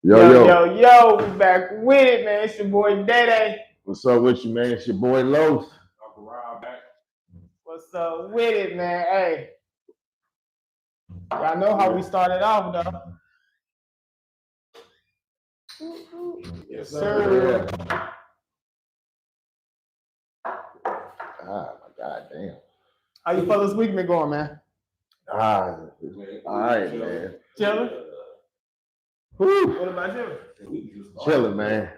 Yo, we back with it, man. It's your boy Day. What's up with you, man? It's your boy Los. What's up with it, man? Hey, y'all know how we started off, though. Yes, sir. Ah, my God damn. How you fellas week been going, man? All right, man. Chilling? Whew. What about you? Chilling, man.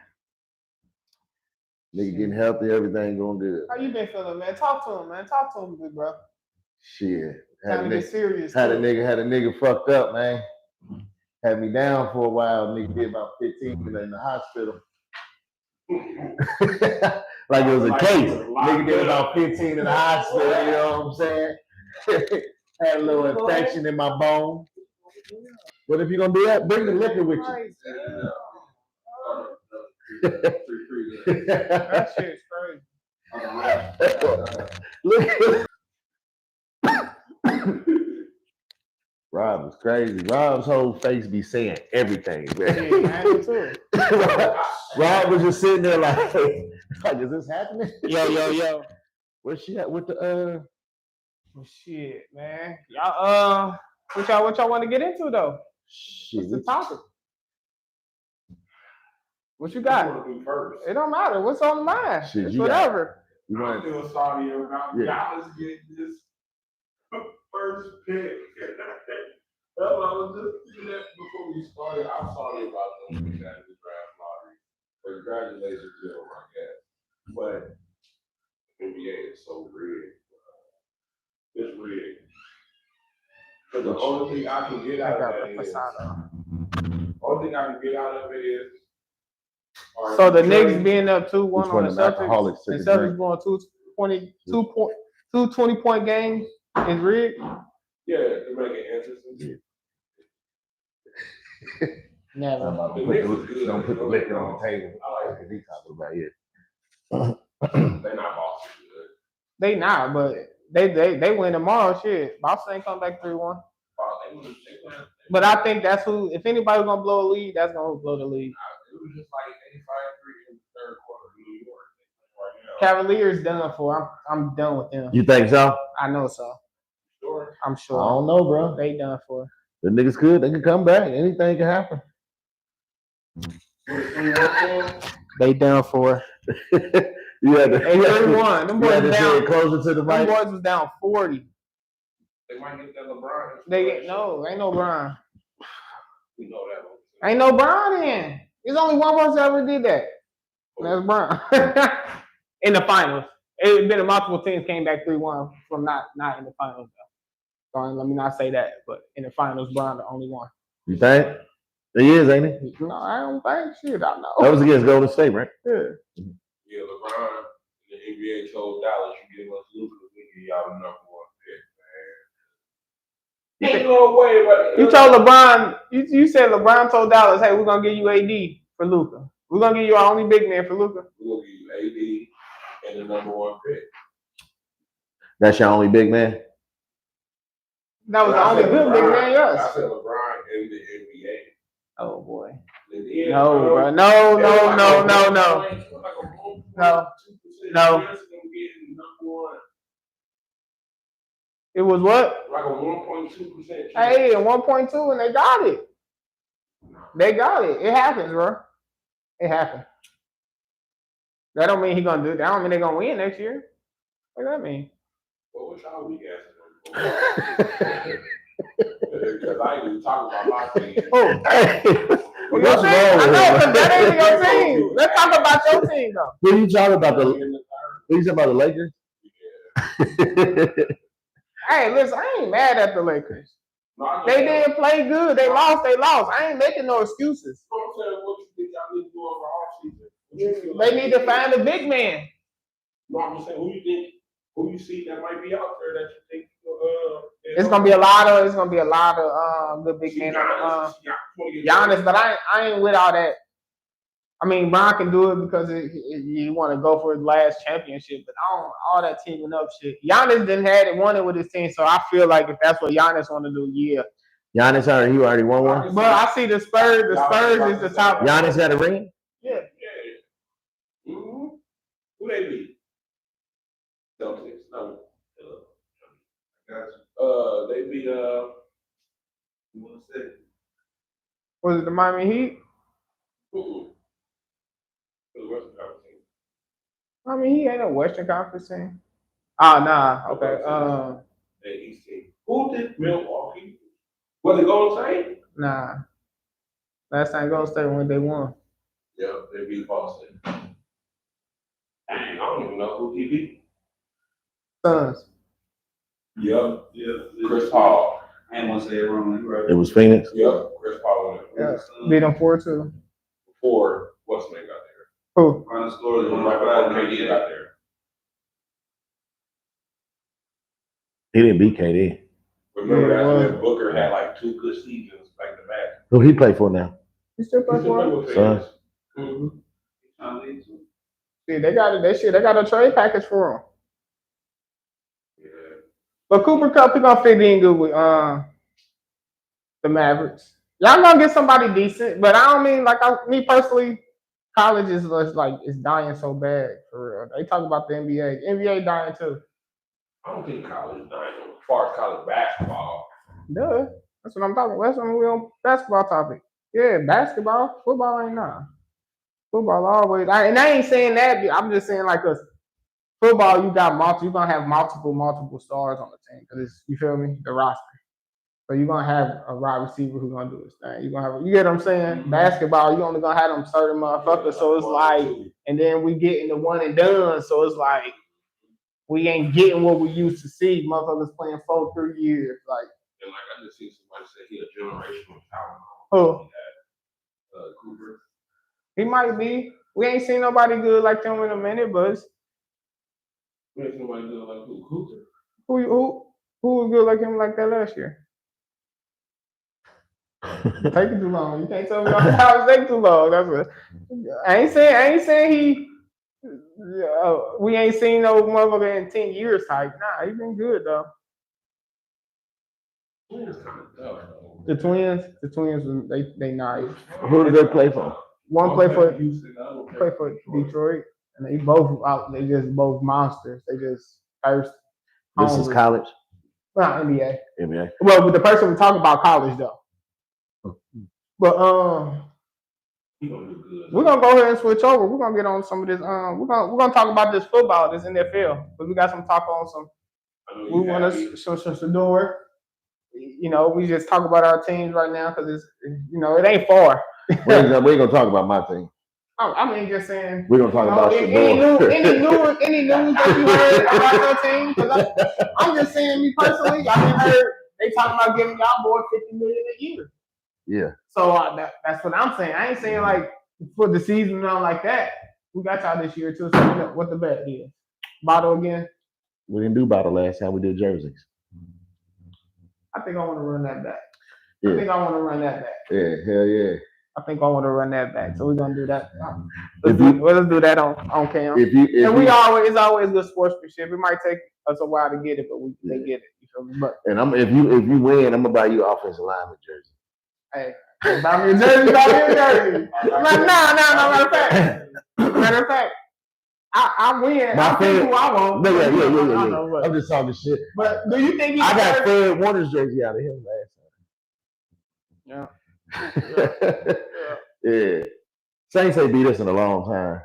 Nigga getting healthy, everything going good. How you been feeling, man? Talk to him, man. Talk to him, big bro. Shit. Time to get serious. Had a nigga fucked up, man. Had me down for a while. Nigga did about 15 minutes in the hospital. Like it was a case. Nigga did about 15 in the hospital, you know what I'm saying? Had a little infection in my bone. But if you're gonna do that, bring the liquor with you. That shit's crazy. Rob was crazy. Rob's whole face be saying everything, man. Yeah, Rob was just sitting there like, is this happening? Yo. Where's she at with the Well, shit, man. Y'all what y'all want to get into though? Shit. What's the topic? What you got? It don't matter. What's on the mind? Shit, it's whatever. I feel sorry about Dallas getting this first pick. Well, I was just before we started. I'm sorry about them being at the draft lottery. Congratulations to them, I guess. But NBA is so rigged. It's rigged. Because the only thing I can get out of it is. So the Knicks being up 2-1 on the Celtics, and Celtics going 20-point games is rigged. Yeah, to make it interesting. Never. Don't put the liquor on the table. I like what he talking about here. They're not Boston good. They not, but they win tomorrow. Shit, Boston ain't come back 3-1. But I think that's who. If anybody's gonna blow a lead, that's gonna blow the lead. It was just like 85-3 in the third quarter in New York. Right now. Cavaliers done for. I'm done with them. You think so? I know so. Sure. I'm sure. I don't know, bro. They done for. The niggas good. They can come back. Anything can happen. They done for. You had to. 31. Them boys was down. Closer to the mic. Them boys was down 40. They might get that LeBron. Ain't no Bron. We know that one. Ain't no Bron in. There's only one person that ever did that. And that's Bron. In the finals. It's been multiple teams came back 3-1 from not in the finals though. So let me not say that, but in the finals, Bron the only one. You think? He is, ain't he? No, I don't think shit. I know. That was against Golden State, right? Yeah. Yeah, LeBron, the NBA told Dallas, you give us Luka, we give y'all the number one pick, man. Ain't no way, but you told LeBron, you said LeBron told Dallas, hey, we're gonna give you AD for Luka. We're gonna give you our only big man for Luka. We're gonna give you AD and the number one pick. That's your only big man? That was the only good big man, yes. I said LeBron in the NBA. Oh boy. No, bro. No. It was what? Like a 1.2%. Hey, 1.2, and they got it. They got it. It happens, bro. It happened. That don't mean he gonna do it. That don't mean they gonna win next year. What does that mean? What was y'all weak ass? Because I ain't even talking about my team. Oh, hey. Your team? I know, because that ain't your team. Let's talk about your team, though. Who you talking about? Who you talking about the Lakers? Yeah. Hey, listen, I ain't mad at the Lakers. No, they didn't play good. They lost. I ain't making no excuses. I'm saying, what you think y'all need to do over offseason? They need to find a big man. No, I'm just saying, who you see that might be out there that you think it's gonna be a lot of good big men. Giannis, but I ain't with all that. I mean, Bron can do it because you want to go for his last championship, but I don't all that teaming up shit. Giannis didn't have it, won it with his team, so I feel like if that's what Giannis want to do, yeah. Giannis already won one. But I see the Spurs. The Spurs is the top. Giannis got a ring. Yeah. Mm-hmm. Who they beat? Celtics. No. They beat you want to say? Was it the Miami Heat? Who? The Western Conference team. Miami Heat ain't a Western Conference team. Oh nah. Okay. The East team. Who did Milwaukee? Was it Golden State? Nah. Last time Golden State when they won. Yeah, they beat Boston. Dang, I don't even know who he beat. Suns. Yep. Chris Paul. And once they wrong, right? It was Phoenix. Yep. Chris Paul won. Yeah. Beat them 4-2. Before what's name got there. Who? Final score is Right before KD got there. He didn't beat KD. Remember Yeah, that's when Booker had like 2 good seasons back to back. Who he play for now? You still play for them? Suns. Mm-hmm. See, they got it. They got a trade package for him. Yeah. But Cooper Cup, he gonna fit in good with the Mavericks. Y'all gonna get somebody decent, but I don't mean like me personally. College is just like it's dying so bad for real. They talk about the NBA. NBA dying too. I don't think college is dying as far as college basketball. Duh. That's what I'm talking about. That's when we on basketball topic. Yeah, basketball, football ain't nah. Football always. And I ain't saying that. I'm just saying like us. Football, you got you're gonna have multiple stars on the team because you feel me, the roster. So you're gonna have a wide receiver who's gonna do his thing. You're gonna have, you get what I'm saying? Mm-hmm. Basketball, you only gonna have them certain motherfuckers. So it's like, and then we getting the one and done. So it's like we ain't getting what we used to see. Motherfuckers playing 3 years. Like, and like I just seen somebody say he a generational talent. Who? Cooper. He might be. We ain't seen nobody good like him in a minute, but We ain't seen nobody good like who? Cooper. Who was good like him like that last year? Taking too long. You can't tell me I was taking too long. That's what I ain't saying he. We ain't seen no motherfucker in 10 years type. Nah, he been good though. The Twins, they nice. Who did they play for? One play for Detroit, and they both out. They just both monsters. They just first. This is college. Not NBA. NBA. Well, with the person we talk about college though. But we're gonna go ahead and switch over. We're gonna get on some of this. We're gonna talk about this football, this NFL, but we got some talk on some. We want to some Shador. You know, we just talk about our teams right now because it's it ain't far. we ain't gonna talk about my team. I mean, just saying. We're gonna talk about any news that you heard about your team? Because I'm just saying, me personally, I heard they talking about giving y'all boy $50 million a year. Yeah. So that's what I'm saying. I ain't saying like for the season and all like that. We got y'all this year too. So what the bet is? Bottle again? We didn't do bottle last time. We did jerseys. I think I want to run that back. Yeah. I think I want to run that back. Yeah, hell yeah. I think I want to run that back. So we're gonna do that. Let's do that on cam. It's always good sportsmanship. It might take us a while to get it, but they get it. You feel me? But if you win, I'm gonna buy you offensive lineman jersey. Hey, buy me a jersey. No. Matter of fact, I win. I pick who I want. Yeah. I'm just talking shit. But do you think I got Fred Warner's jersey out of him last time. Yeah. Saints ain't beat us in a long time.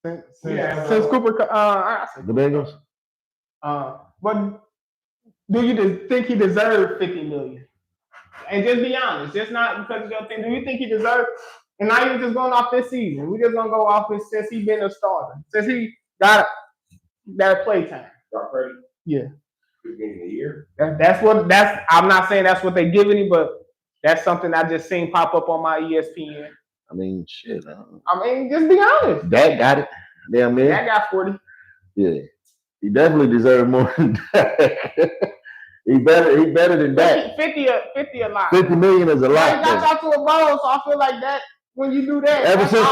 Since Cooper, the Bengals. But do you think he deserved $50 million? And just be honest, just not because of your thing. Do you think he deserved? And now you're just going off this season. We're just gonna go off this since he's been a starter, since he got that play time. Yeah. Beginning of the year. That's. I'm not saying that's what they're giving him, but that's something I just seen pop up on my ESPN. I mean, shit. I mean, just be honest. Dak got it. Damn man. Dak got 40. Yeah. He definitely deserved more than Dak. He better than that. 50 a lot. 50 million is a lot. He got y'all to a bowl, so I feel like that when you do that, ever since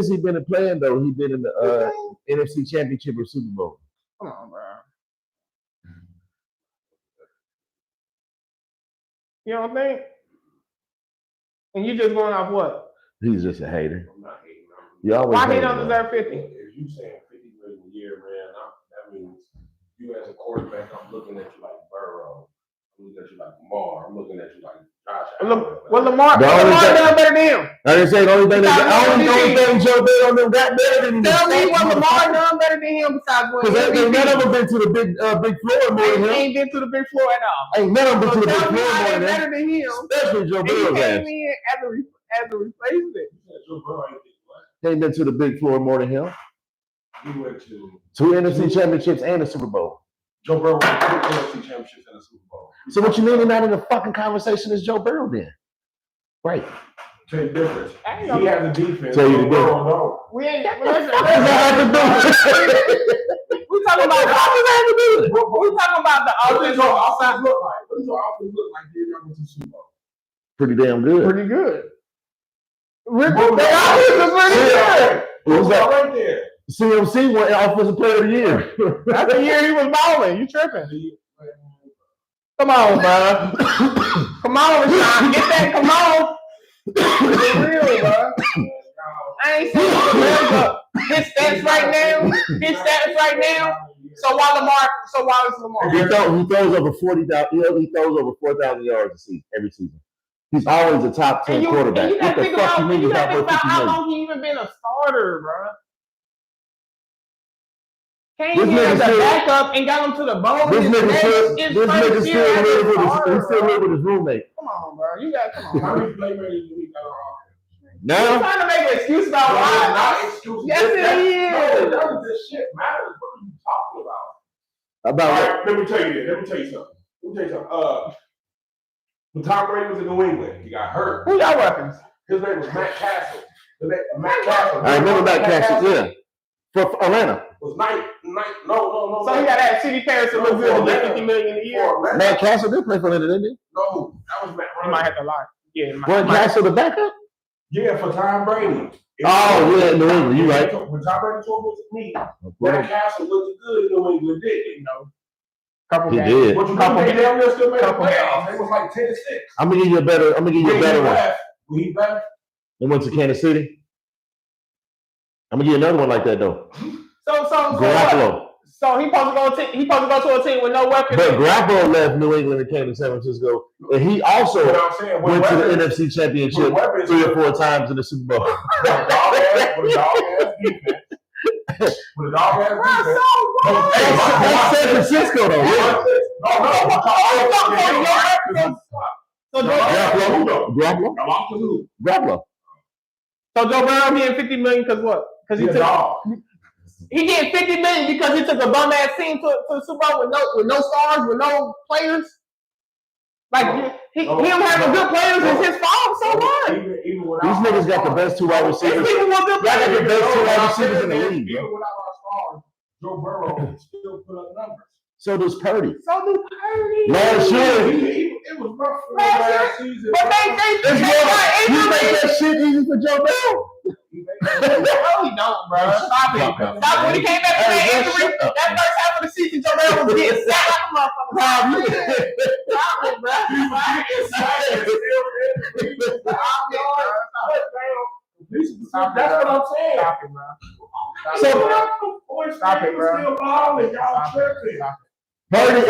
he's been playing though, he's been in the NFC Championship or Super Bowl. Come on, bro. You don't think? And you just going off what? He's just a hater. I'm not hating on him. You always Why he hate don't him, deserve 50? If you saying 50 million a year, man, that means you as a quarterback, I'm looking at you like Burrow. I'm looking at you like Lamar. I'm looking at you like Josh Allen. Well, Lamar The only thing- done better than him. I didn't say the only thing Besides the only thing Joe Burrow and them got better than him. Tell me what Lamar done better than him besides what Because ain't none of them been to the big floor more than him. ain't been to the big floor at all. Ain't none of them been to the big Tell me floor how more they than him. better than him. Especially Joe And he Burrow came has. in as a replacement. Joe Burrow ain't did what? Ain't been to the big floor more than him. He went to 2 NFC championships and a Super Bowl. Joe Burrow went to 2 NFC championships and a Super Bowl. So what you mean they're not in the fucking conversation as Joe Burrow then? Right. Tell you the difference. I ain't He gonna- has a defense. Tell you the Joe Burrow don't. We ain't got What does that have to do? We talking about we talking about the What does your offense. offense look like? What does your offense look like here coming to Super Bowl? Pretty damn good. Pretty good. They offense is pretty good. What was that? Right there. CMC won Offensive Player of the Year. That's the year he was balling. You tripping? Come on, bro. Come on, Rashawn. Get that. Come on. For real, bro. I ain't saying his stats right now. His stats right now. So why is Lamar? He throws over 40,000. He throws over 4,000 yards a season every season. He's always a top 10 quarterback. You What gotta the think fuck you about, mean you he's gotta not think worth about 50 how million? long he even been a starter, bro. Came This here as nigga a still- backup and got him to the bowl. This nigga still His live first with year as a his starter, he still bro. live with his roommate. Come on, bro. You got come How on. many playmakers do we got on offense? You Now trying to make an excuse about No, why? not excuses. Yes, it is. No, none of this shit matters. What are you talking about? about All what? right, let me tell you something. When Tom Brady was in New England, he got hurt. Who y'all weapons? His name was Matt Castle. Matt Castle. I remember Matt Castle. Yeah, for Atlanta. Was no. So he got that City Paris to look good to get 50 million a year. For Atlanta. Matt Castle did play for Atlanta, didn't he? No, that was Matt You might Ryan. have to lie. Yeah, you might. Wasn't Castle the backup? Yeah, for Tom Brady. Oh, yeah, New England, you right. When Tom Brady told me, Matt Castle looked good in New England, didn't he? Couple He games. did. But you Couple know, they damn near still made the couple playoffs. games. It was like 10-6. I'm gonna give you a better one. When he left, They went to Kansas City. I'm gonna give you another one like that though. So what? Garoppolo. So he supposed to go to a team with no weapons. But Garoppolo left New England and came to San Francisco, and he also what I'm saying, with went to the weapons, NFC Championship with weapons, 3 or 4 times in the Super Bowl. with a dog-ass defense. With a dog-ass Bro, defense. so what? That's San Francisco though. Yeah. So Garoppolo. Garoppolo. Joe Burrow getting 50 million because what? Because he getting 50 million because he took a bum ass team to the Super Bowl with no stars, with no players. Like him having good players is his fault. So what? These niggas got the best 2 wide These receivers. people want good Y'all got the players. best 2 wide receivers in the league, Even bro. without our stars, Joe Burrow still put up numbers. So does Purdy. So do Purdy. Last year, It was rough for him last season. But they you got make that shit easy for Joe Burrow. No, he don't, bro. Stop it. Stop when he came back from that injury. That first half of the season, Joe Burrow was getting sacked like a motherfucker. Stop it, bro. That's what I'm saying. Stop it, bro. Stop it, bro. Still balling, y'all tripping. Purdy And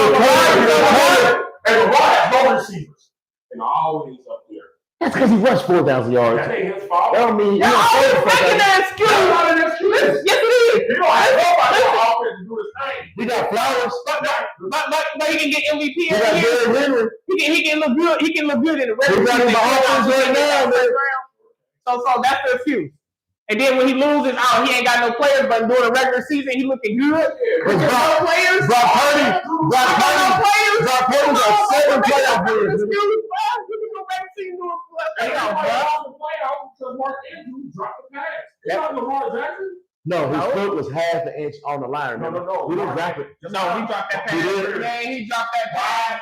LeBron has no receivers. And always up there. That's because he rushed 4,000 yards. That ain't his fault. That don't mean Y'all always making that excuse. That's not an excuse. Yes, it is. He don't have nobody on offense to do his thing. He got Flowers. But he can get MVP He every got year. Derrick Henry. He can look good. He can look good in the regular He got him season. behind right now, man. So that's the excuse. And then when he loses, he ain't got no players. But during the regular season, he looking good. With no players. Brock Purdy. Brock No Purdy. players. Brock Purdy got 7 playoff wins. Excuse me, bro. You can go back and see him doing They playoffs, got bro. playoff to playoff because Mark Andrews dropped the pass. It's not Lamar Jackson. No, his foot was half an inch on the line. No. We didn't drop it. No, he dropped that pass. He did? Man, he dropped that pass.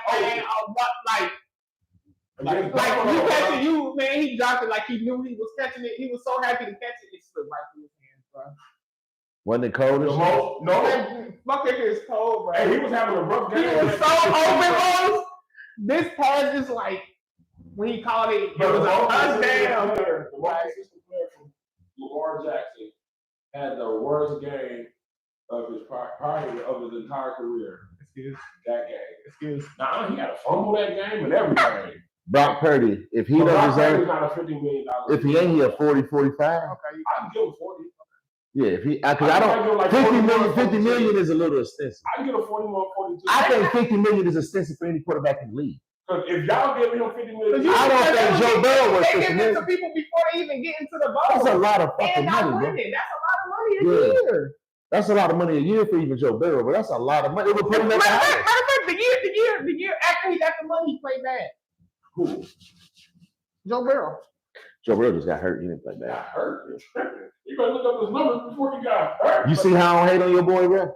Man, like you catching you, man. He dropped it like he knew he was catching it. He was so happy to catch it. It slipped right through his hands, bro. Wasn't it cold? The as shit? most, no. Man, fuck if it's cold, bro. Hey, he was having a rough He game. was so open, bro. This pass is like when he called it But was the a most touchdown. consistent player from Lamar Jackson had the worst game of his entire career. Excuse. That game. Excuse. Nah, he had a fumble that game and everything. Brock Purdy, if he But don't Brock Purdy's deserve, not a $50 million. if he ain't here 40, 45. Okay. I can give him 40. Yeah, if he, because I I don't, give like 50 million is a little extensive. I can get a 41, 42. I think 50 million is extensive for any quarterback in the league. Because if y'all give him 50 million, I don't think Joe Burrow was They 50 give it million. to people before they even get into the That's bowl. a lot of And fucking not money, bro. winning. That's a lot of money a Yeah. year. That's a lot of money a year for even Joe Burrow, but that's a lot of money. It would put him at the Matter of highest. fact, the year after he got the money, he played bad. who Joe Burrow. Joe Burrow just got hurt. He didn't play bad. got hurt? You better look up his numbers before he got hurt. You see how I don't hate on your boy, bro?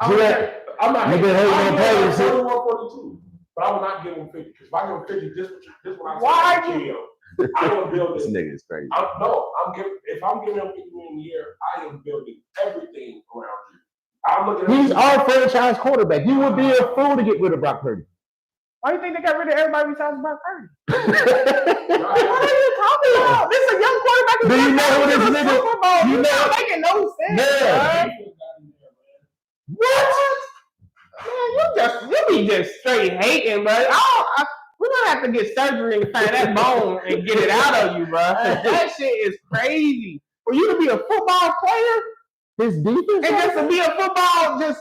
I'm See not that? I'm not You been hating on Purdy, see? 41, 42. But I will not give him 50. Because if I give him 50, this what I'm Why saying. I will build This it. nigga is crazy. If I'm giving him 50 million a year, I am building everything around you. I'm looking at He's our franchise quarterback. You would be a fool to get rid of Brock Purdy. Why do you think they got rid of everybody besides Brock Purdy? Y'all What have- are you talking about? This is a young quarterback. Do you know who this who nigga- Super Bowl. you You're know- not making no sense. Yeah. Bro. What? Man, you be just straight hating, bro. We're gonna have to get surgery and find that bone and get it out of you, bro. That shit is crazy. For you to be a football player His defense? and just to be a football, just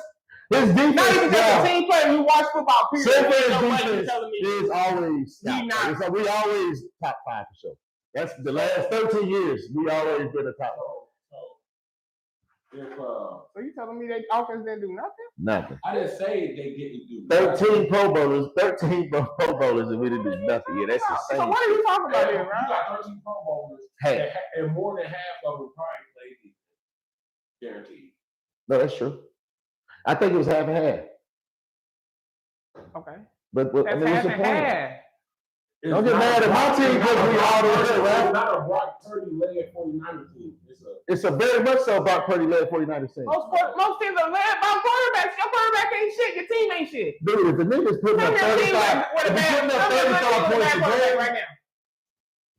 His defense, not even just yeah. a team player who watch football. Period. So far, Ain't his no way you defense telling me. is always stout. not- It's like we always top 5 for sure. That's the last 13 years. We always been a top 5. So you telling me that offense didn't do nothing? Nothing. I didn't say they didn't do 13 Pro Bowlers, 13 Pro Bowlers, and we didn't do nothing. Yeah, that's So insane. what are you talking about You here, right? got 13 Pro Bowlers, Hey, and more than half of them probably played defense. Guaranteed. no, that's true. I think it was half and half. Okay. But I That's mean, what's half the and point? half. Don't get mad at my team because we all the way, right? It's not a Brock Purdy led 49er team. It's a very much so Brock Purdy led 49ers team. Most teams are led by quarterbacks. Your quarterback ain't shit. Your team ain't shit. Dude, if the niggas putting up 35, if you putting up 35 points a game, right now.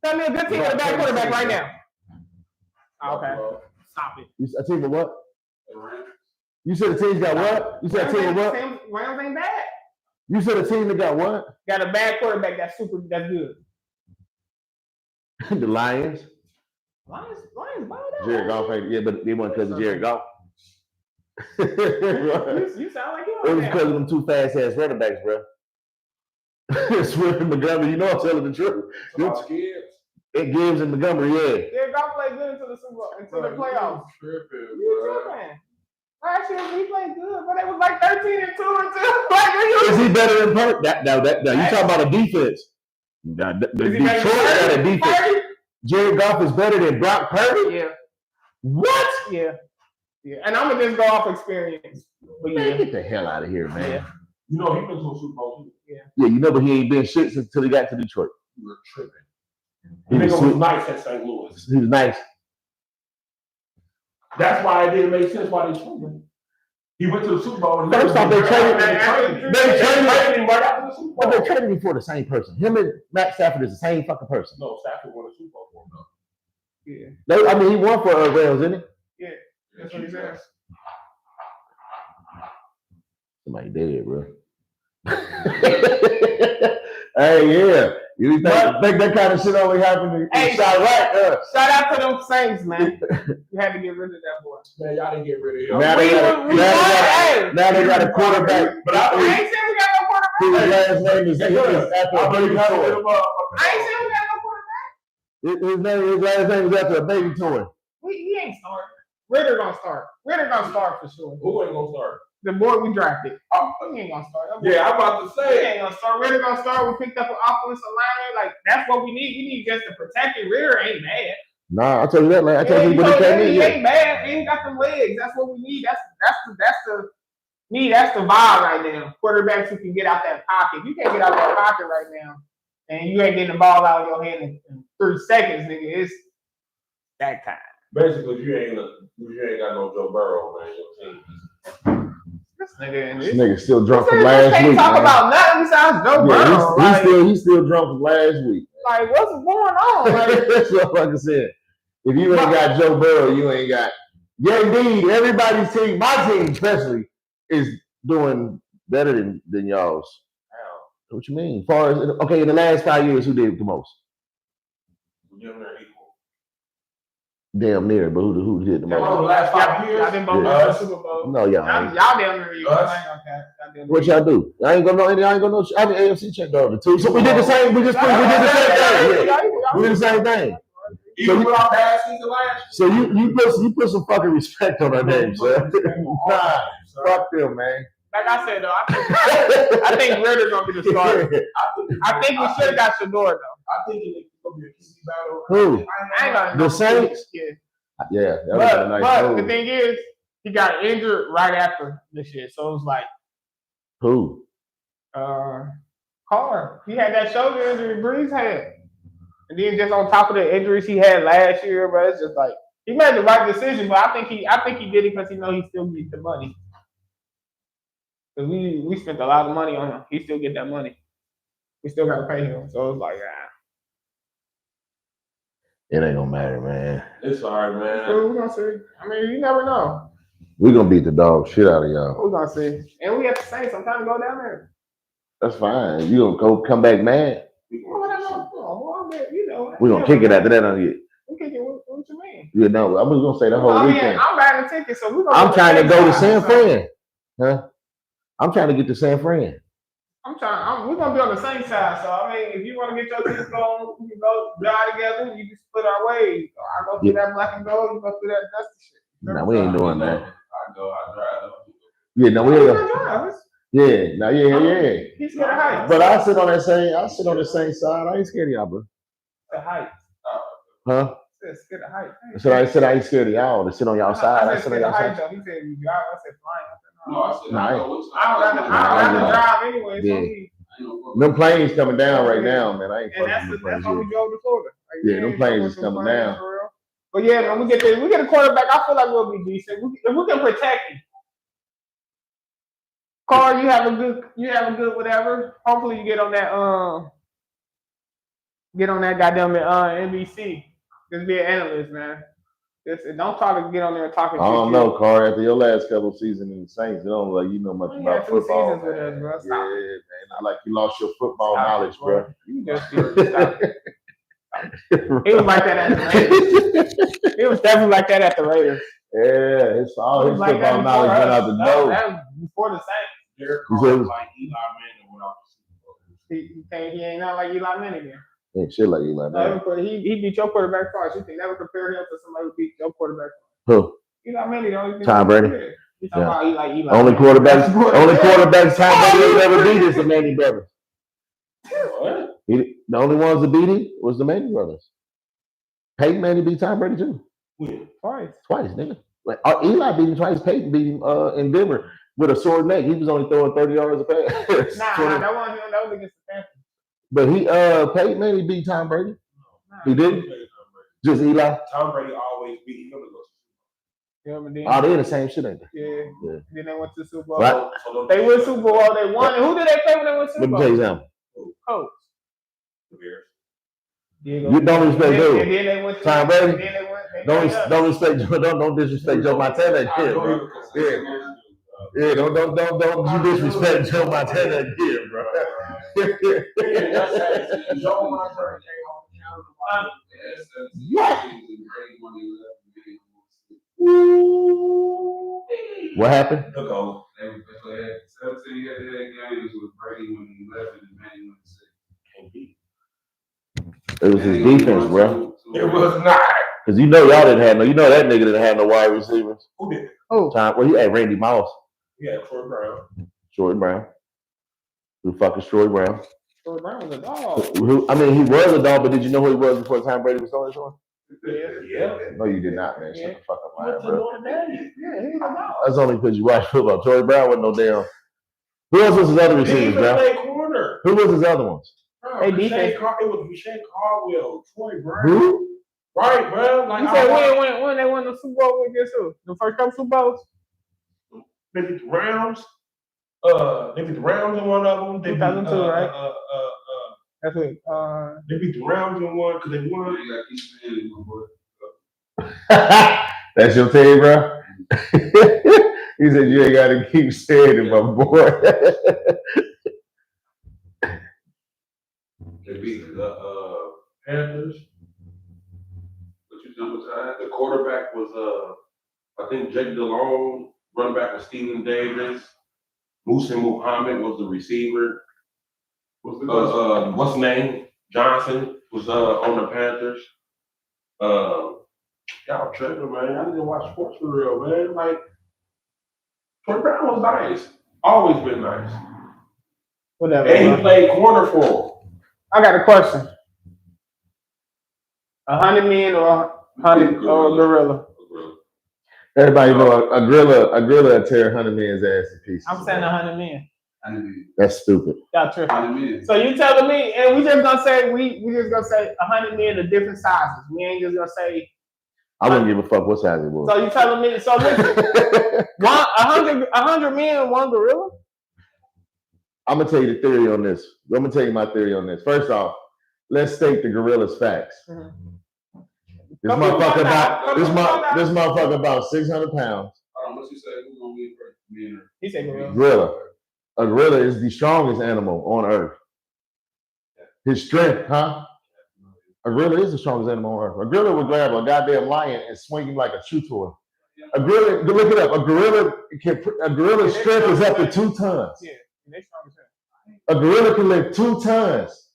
Tell me a good team with a bad quarterback right now. Okay. Stop it. a team of what? You said the team's got what? You said a team of what? Rams ain't bad. You said a team that got what? Got a bad quarterback that's good. The Lions. Lions bad. Jared Goff, yeah, but they weren't because of Jared Goff. It You sound like you was on because of them two fast ass running backs, bro. Swift and Montgomery, you know I'm telling the truth. It Gibbs and Montgomery, yeah. Jared Goff played good into the Super Bowl, into the playoffs. Tripping, You bro. tripping. Last year he played good, but it was like 13-2 and 2. Like, Is he better than Purdy? Now, you talking about a defense. Now, the Is he better Detroit than got a defense. Purdy? Jared Goff is better than Brock Purdy? Yeah. What? Yeah. And I'm gonna just go off experience. But Man, yeah. get the hell out of here, man. Yeah. You know he been to a Super Bowl too. Yeah, you know, but he ain't been shit until he got to Detroit. You were tripping. He Nigga was, was sweet. nice at St. Louis. He was nice. That's why it didn't make sense why they traded him. He went to the Super Bowl. And First off, they traded him right after the Super But Bowl. they traded him for the same person. Him and Matt Stafford is the same fucking person. No, Stafford won a Super Bowl for him though. Yeah. I mean, he won for Rams, didn't he? That's what he said. Somebody dead, bro. Hey, yeah. You think that kind of shit only happened in Hey, Chirac? Shout out to them Saints, man. You had to get rid of that boy. Man, y'all didn't get rid of him. Now they got a quarterback. But I I ain't saying we got no quarterback. His last name is after a baby toy. I ain't saying we got no quarterback. His last name is after a baby toy. He ain't start. Ritter gonna start. Ritter gonna start for sure. Who ain't gonna start? The boy we drafted. He ain't gonna start. That boy- Yeah, I'm about to He say. ain't gonna start. Ritter gonna start. We picked up an offensive lineman. Like that's what we need. We need just to protect it. Ritter ain't bad. Nah, I tell you that, man. I tell you Yeah, when he came in. he Yeah. ain't bad. He ain't got them legs. That's what we need. That's the vibe right now. Quarterbacks who can get out that pocket. You can't get out that pocket right now, and you ain't getting the ball out of your hand in 3 seconds, nigga. It's that time. Basically, if you ain't got no Joe Burrow, man, your team. This nigga in This this. nigga still drunk from This last can't week. talk man. about nothing besides Joe Burrow. Yeah, he's still drunk from last week. Like, what's going on? Like, That's what I said. If you ain't got Joe Burrow, you ain't got. Yeah, indeed. Everybody's team, my team especially, is doing better than y'all's. What you mean? Far as okay, in the last 5 years, who did the most? Damn near, but who did the The most? last 5 years? Y'all didn't both Yeah. go to the Super Bowl. No, y'all ain't. Y'all damn near you. Us? What y'all do? I ain't gonna know any. I ain't gonna know. I mean, AFC checked over too. So we did the same. We did the same thing. Yeah. We did the same thing. Even with our past season last So you put some fucking respect on our name, sir. Nah, fuck them, man. Like I said though, I think Ritter's gonna be the starter. I think we should have got Shador though. I think it's gonna be a key battle. Who? I ain't gonna The Saints? Yeah. Yeah, that was a nice but move. the thing is, he got injured right after this year, so it was like Who? Carr. He had that shoulder injury Breeze had, and then just on top of the injuries he had last year, bro, it's just like he made the right decision. But I think he did it because he know he still get the money. Cause we spent a lot of money on him. He still get that money. We still gotta pay him. So it's like, It ain't gonna matter, man. It's alright, man. So we're gonna see. I mean, you never know. We gonna beat the dog shit out of y'all. We're gonna see. And we have to say sometimes go down there. That's fine. You gonna go come back mad? You know, We gonna kick it after that on you. We kick it. What you mean? You know, I'm just gonna say the whole I mean, weekend. I'm buying a ticket, so we're gonna. I'm trying to go to San side. Fran. Huh? I'm trying to get to San Fran. We're gonna be on the same side. So I mean, if you want to get your tickets going, we can go drive together. You can split our ways. So I go through that black and gold. You go through that dusty shit. No, we ain't doing that. I drive. Yeah, no, we We're ain't. gonna drive. Yeah, no, yeah. He's scared of heights. But I sit on the same side. I ain't scared of y'all, bro. The heights. Huh? Scared of heights. So I said I ain't scared of y'all to sit on y'all side. I sit on y'all side. He said we drive. I said flying. No, I said, I don't have to drive anyway. So Them planes coming down right now, man. I ain't and fucking with that's planes why we yet. drove to Florida. Like, Yeah, them planes is coming down. for real. But yeah, man, we get a quarterback. I feel like we'll be decent. If we can protect him. Carr, you have a good whatever. Hopefully you get on that goddamn NBC. Just be an analyst, man. Don't try to get on there and talk. I don't know, Carr. After your last couple of seasons in the Saints, it don't look like you know much about 2 football. seasons with us, bro. Yeah, man. I like you lost your football Stop knowledge, it, bro. You just stop it. It was like that at the Raiders. It was definitely like that at the Raiders. Yeah, it's all his Like football that knowledge before went us. out the No, door. that was before the Saints. Derek You Carr said- was like Eli Manning without the Super Bowl. He ain't not like Eli Manning then. Ain't shit like Eli Manning. He beat your quarterback twice. You think that would compare him to somebody who beat your quarterback? Who? Eli Manning, the only thing. Tom Brady? Yeah. You talking about Eli Only Manning. quarterbacks Tom Brady has ever beat is the Manning brothers. What? The only ones that beat him was the Manning brothers. Peyton Manning beat Tom Brady too. When? Twice, nigga. Like, Eli beat him twice. Peyton beat him in Denver with a sore neck. He was only throwing 30 yards a pass. Nah, that wasn't him. That was against the Panthers. But Peyton Manning beat Tom Brady. He didn't? Just Eli. Tom Brady always beat him to go. Yeah, but then, Oh, they in the same shit, ain't they? yeah. Then they went to the Super Bowl. Right. They went Super Bowl. They won. And who did they play when they went to Let Super me tell you Bowl? something. Colts. The Bears. You don't respect who? And then they went to Tom Brady? And then they went. Don't disrespect Joe Montana here, bro. Yeah, don't you disrespect Joe Montana here, bro. What happened? Look, they had 17 head-to-head games with Brady when he left and Manning when he said, It was his defense, bro. it was not. Because you know y'all didn't have no. You know that nigga didn't have no wide receivers. Who did it? Well, he had Randy Moss, Yeah, Troy Brown. Troy Brown. Who fucking Troy Brown? Troy Brown was a dog. I mean, he was a dog, but did you know who he was before Tom Brady was throwing to him? Yeah. No, you did not, man. Shut the fuck up, man, bro. Yeah, he was a dog. That's only because you watch football. Troy Brown wasn't no damn. Who else was his other receivers, bro? Play corner. Who was his other ones? Bro, Hey, Michelle defense. It was Michelle Caldwell, Troy Brown. Who? Right, bro. Like You said when they won the Super Bowl against who? The first couple Super Bowls? They beat the Rams. They beat the Rams in one of them. They beat, 2002, right? That's it. They beat the Rams in one because they You won. gotta keep spinning, my boy. That's your team, bro? He said you ain't gotta keep saying it, my boy. They beat the Panthers. But you know what time? The quarterback was I think Jake Delhomme, running back was Stephen Davis. Musa Muhammad was the receiver. What's the name? Johnson was on the Panthers. Y'all tripping, man. I need to watch sports for real, man. Like, Troy Brown was nice. Always been nice. Whatever. And he bro. played corner for him. I got a question. 100 men or 100 or a gorilla? Everybody know a gorilla will tear 100 men's ass to pieces. I'm saying 100 men. That's stupid. Y'all tripping. So you telling me, and we just gonna say we just gonna say 100 men of different sizes. We ain't just gonna say. I wouldn't give a fuck what size it was. So you telling me? So listen, 100 men, one gorilla. I'm gonna tell you the theory on this. I'm gonna tell you my theory on this. First off, let's state the gorilla's facts. Mhm. This motherfucker about 600 pounds. What you say? Who's gonna win first? Me and her. He said gorilla. Gorilla. A gorilla is the strongest animal on earth. His strength, huh? A gorilla is the strongest animal on earth. A gorilla would grab a goddamn lion and swing him like a chew toy. A gorilla, look it up. A gorilla's strength is up to 2 tons. Yeah, they strong as hell. A gorilla can lift 2 tons.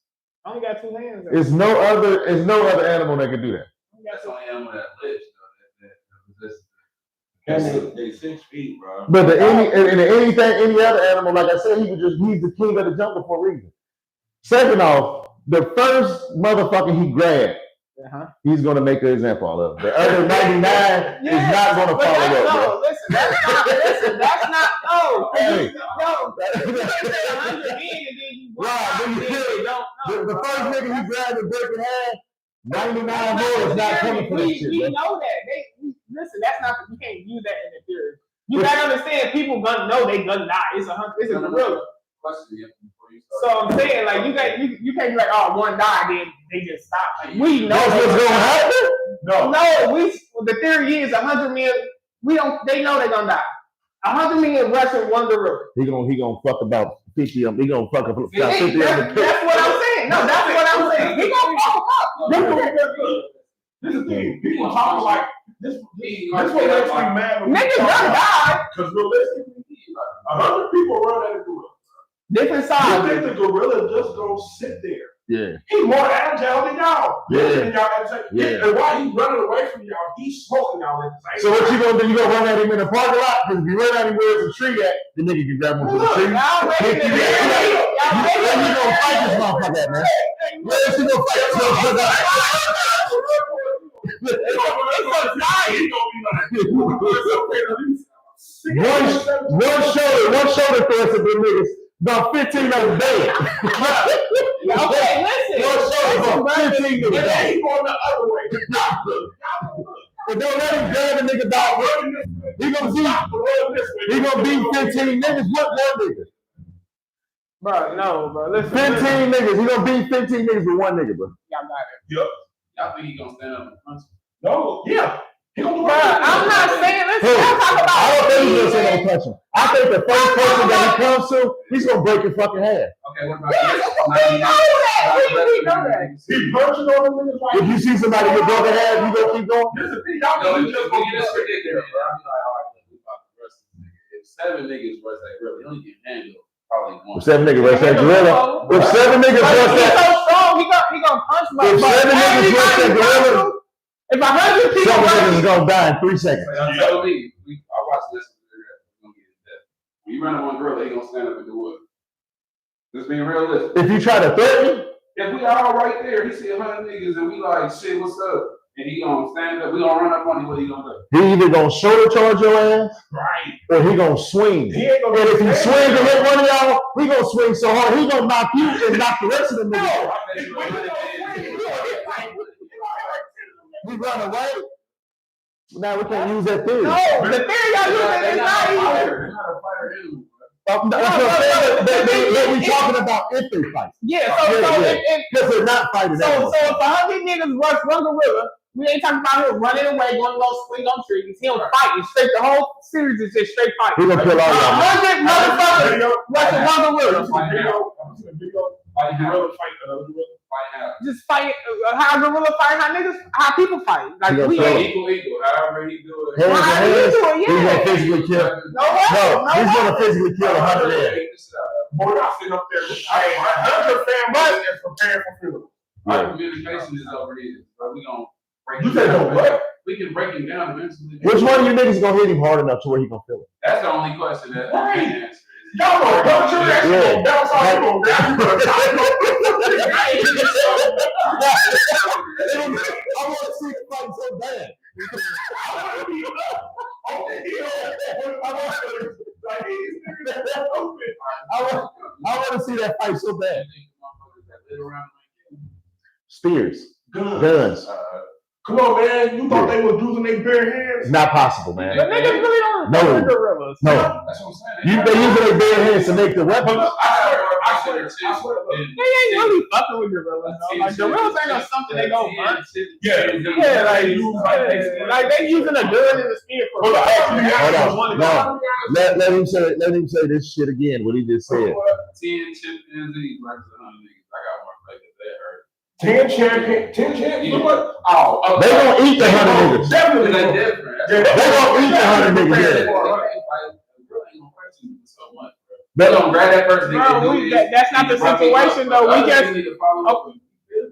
I only got 2 hands. Though. There's no other animal that can do that. That's the only animal that lives, They 6 feet, bro. But any other animal, like I said, he's the king of the jungle for a reason. Second off, the first motherfucker he grabbed, he's gonna make an example of. The other 99 is not gonna follow up. No, listen, that's not. No, Hey. no. You can't say 100 men and then you The first nigga he grabbed and broke in half, 99 more is not coming for that shit. We know that. Listen, that's not. You can't use that in the theory. You gotta understand, people gonna know they gonna die. It's a gorilla. So I'm saying, like, you can't be like, oh, one died, then they just stop. Like, we know That's what's gonna happen. No, the theory is 100 men. They know they're gonna die. 100 men rushing one gorilla. He gonna fuck about 50 of them. He gonna fuck about 50 of them. That's what I'm saying. No, that's what I'm saying. He gonna fuck up. This is the thing. People talking like this. This what makes me mad. Niggas done died. Because realistically, 100 people run at a gorilla. Different You sizes. think the gorilla just gonna sit there? Yeah. He's more agile than y'all. Yeah. And while he's running away from y'all, he's smoking y'all at the same So what you gonna do? You gonna run at him in the parking lot? Because if you run at him where there's a tree at, the nigga can grab him to the tree. Y'all making it. Where you gonna fight this motherfucker at, man? Where you gonna fight this motherfucker at? One shoulder thrust of them niggas. About 15 of them dead. Okay, listen. One shoulder about 15 of them dead. He's going the other way. But don't let him grab a nigga dog. He gonna beat 15 niggas. What one nigga? Bro, no, bro. Listen. 15 niggas. He gonna beat 15 niggas with one nigga, bro. Y'all got it. Yup. Y'all think he gonna stand up and punch him? No, yeah. He gonna do Bro, I'm not saying. Listen, Hey, I'm talking about. I don't think he's gonna say no punch him. I think the first person that he comes to, he's gonna break your fucking head. Okay, what about Yes, we know that. We know that. He punching on them niggas like If you see somebody get broken head, you gonna keep going. this is the thing. Y'all No, know it's just just gonna gonna get get straight ridiculous. there. I'm like, all right, we about to rest this nigga. If 7 niggas rush that gorilla, he only can handle probably one. If 7 niggas rush that gorilla, if 7 niggas rush He's that, so strong, he gonna punch my. if 7 niggas rush that gorilla, If 100 people 7 rush, niggas gonna die in 3 seconds. I'm telling me, I watched this. We're gonna get his death. When you run at one gorilla, he gonna stand up and do what? Just being realistic. If you try to threaten, If we all right there, he see 100 niggas and we like, shit, what's up? And he gonna stand up, we gonna run up on him, what he gonna do? he either gonna shoulder charge your ass Right. or he gonna swing. He ain't gonna And if he stand swings and there. hit one of y'all, he gonna swing so hard he gonna knock you and knock the rest of them niggas. No. I bet you 100 We run away. Now we can't use that theory. No, the theory y'all using is not even. They're not a fighter animal. That's what I'm saying. We talking about if they fight. Yeah, if Because they're not fighting so animals. if 100 niggas rush one gorilla, we ain't talking about him running away, going to go swing on trees. He don't fight. It's straight. The whole series is just straight fight. We're gonna kill all y'all. 100 motherfuckers rushing one gorilla. I'm seeing a video. Like gorilla fight another gorilla. Fight out. Just fight. How gorilla fight? How niggas? How people fight? Like He we gonna ain't. Equal. However he do it. Hands Well, to how do you hands. do it? He's Yeah. gonna physically kill. No, He's gonna physically kill 100 ants. Boy, I sit up there. Another family is preparing for funeral. Our communication is over here, but we gonna break You it said down. no what? We can break it down eventually. Which one of you niggas gonna hit him hard enough to where he gonna feel it? That's the only question that I can answer. Y'all know, don't you actually Yeah. bounce off you on down. I want to see the fight so bad. I want to see that fight so bad. Spears, guns. Come on, man. You thought they was using their bare hands? It's not possible, man. But niggas really don't No. fuck with gorillas. No, That's what I'm saying. they using their bare hands to make the weapons. I swear. They ain't really fucking with gorillas. Though. Like gorillas ain't no something they go hunt. Yeah, like they using a gun in the spear for. Hold on, no. Let him say this shit again. What he just said. 10 chimpanzees versus 100 niggas. I got one play that hurt. 10 champions. Look what? Oh, They gonna eat the 100 niggas. Definitely. They different. They gonna eat the 100 niggas. They don't grab that person. Bro, that's not the situation though. We just need to follow up.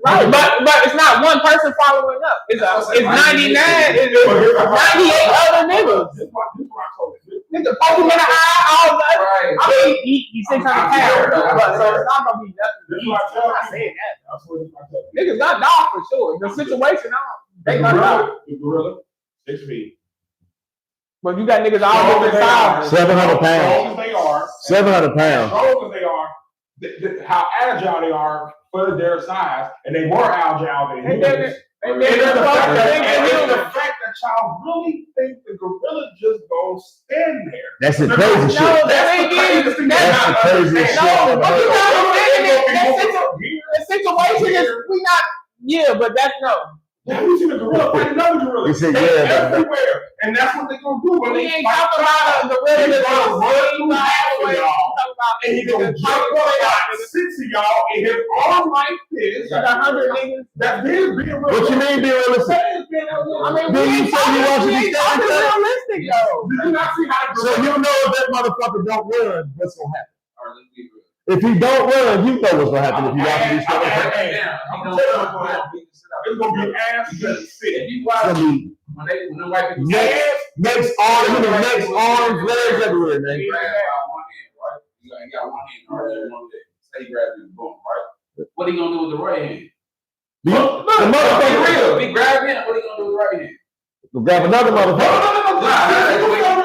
right, but it's not one person following up. It's 99. It's 98 other niggas. This is what I told you. Nigga, poke him in the eye, all that. Right. I mean, he's 600 pounds, but so it's not gonna be nothing. This is I'm what I tell not you. saying that. That's what I tell you. Niggas got dog for sure. The situation, they got dog. The gorilla, 6 feet. But you got niggas all different sizes. 700 pounds. Strong as they are. 700 pounds. Strong as they are. How agile they are for their size, and they more agile than And humans. then the The fact that y'all really think the gorilla just gonna stand there. That's the crazy shit. No, that ain't it. That's the That's the craziest shit No, I've what ever you heard. not understanding is the situation is we not. Yeah, but that's no. Have you seen a gorilla fight another gorilla? He said, They yeah, but- everywhere, and that's what they gonna do when We they ain't fight. talking about a gorilla that's He's gonna gonna run swing through by half the of way. y'all, Talking about and he gonna jump up 6 of y'all in his arm like this. 100 niggas. That's being real. What you mean be realistic? I mean, Then we you ain't say you want to we be ain't talking standing realistic though. Did you not see how So you know if that motherfucker don't run, what's gonna happen? All right, let's be real. If he don't run, you know what's gonna happen if you watch these stuff. It's gonna be ass to sit. If you watch when the white people Next arms, legs everywhere, man. grab by one hand, right? You got one hand, right? One leg. Say he grabs his boom, right? What he gonna do with the right hand? The motherfucker If he grab him, what he gonna do with the right hand? grab another motherfucker.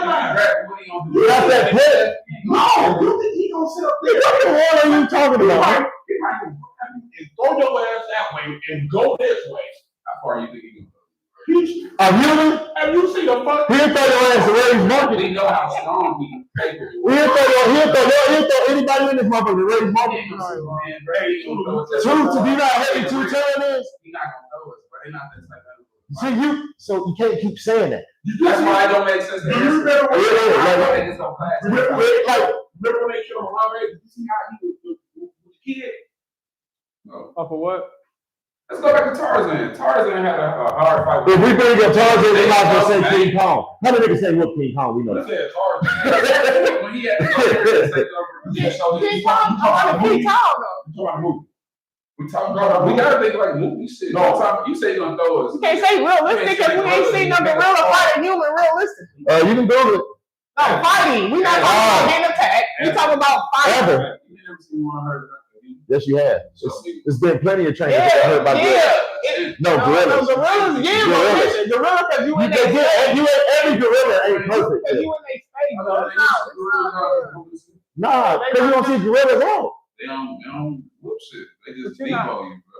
That's that play. No, you think he gonna sit up there? What the hell are you talking He about? might throw your ass that way and go this way. How far you think he can go? A human? Have you seen a fuck? He'll throw your ass to Ray's market. We know how strong he is. He'll throw anybody in this motherfucker to Ray's market. Truth, do you know how heavy 2 ton is? He's not gonna know us, but they're not that type of. So you can't keep saying that. That's why it don't make sense to Do you remember when It's gonna pass. remember when they killed Muhammad? Did you see how he was with the kid? No. Oh, for what? Let's go back to Tarzan. Tarzan had a hard fight. If we bring up Tarzan, we might as well say King Kong. How many niggas say what King Kong? We know Let's that. say Tarzan. When he had to go there to take over. King Kong, I want to King Kong though. You talking about a movie? We talking about, we gotta think like movie shit. No. You say you're gonna throw us. You can't say realistic because we ain't seen no gorilla fight a human realistically. You can go to No, fighting. We not talking about getting attacked. We talking about fighting. ever. You never seen one heard of Yes, you have. It's been plenty of trainers Yeah, that got hurt by gorillas. yeah. No, gorillas. No, gorillas, yeah, but listen, gorilla because you in their space. Every gorilla ain't perfect. Because you in their space, though. It's not. Nah, because you don't see gorillas out. They don't whoop shit. They just But you're not- depot you, bro.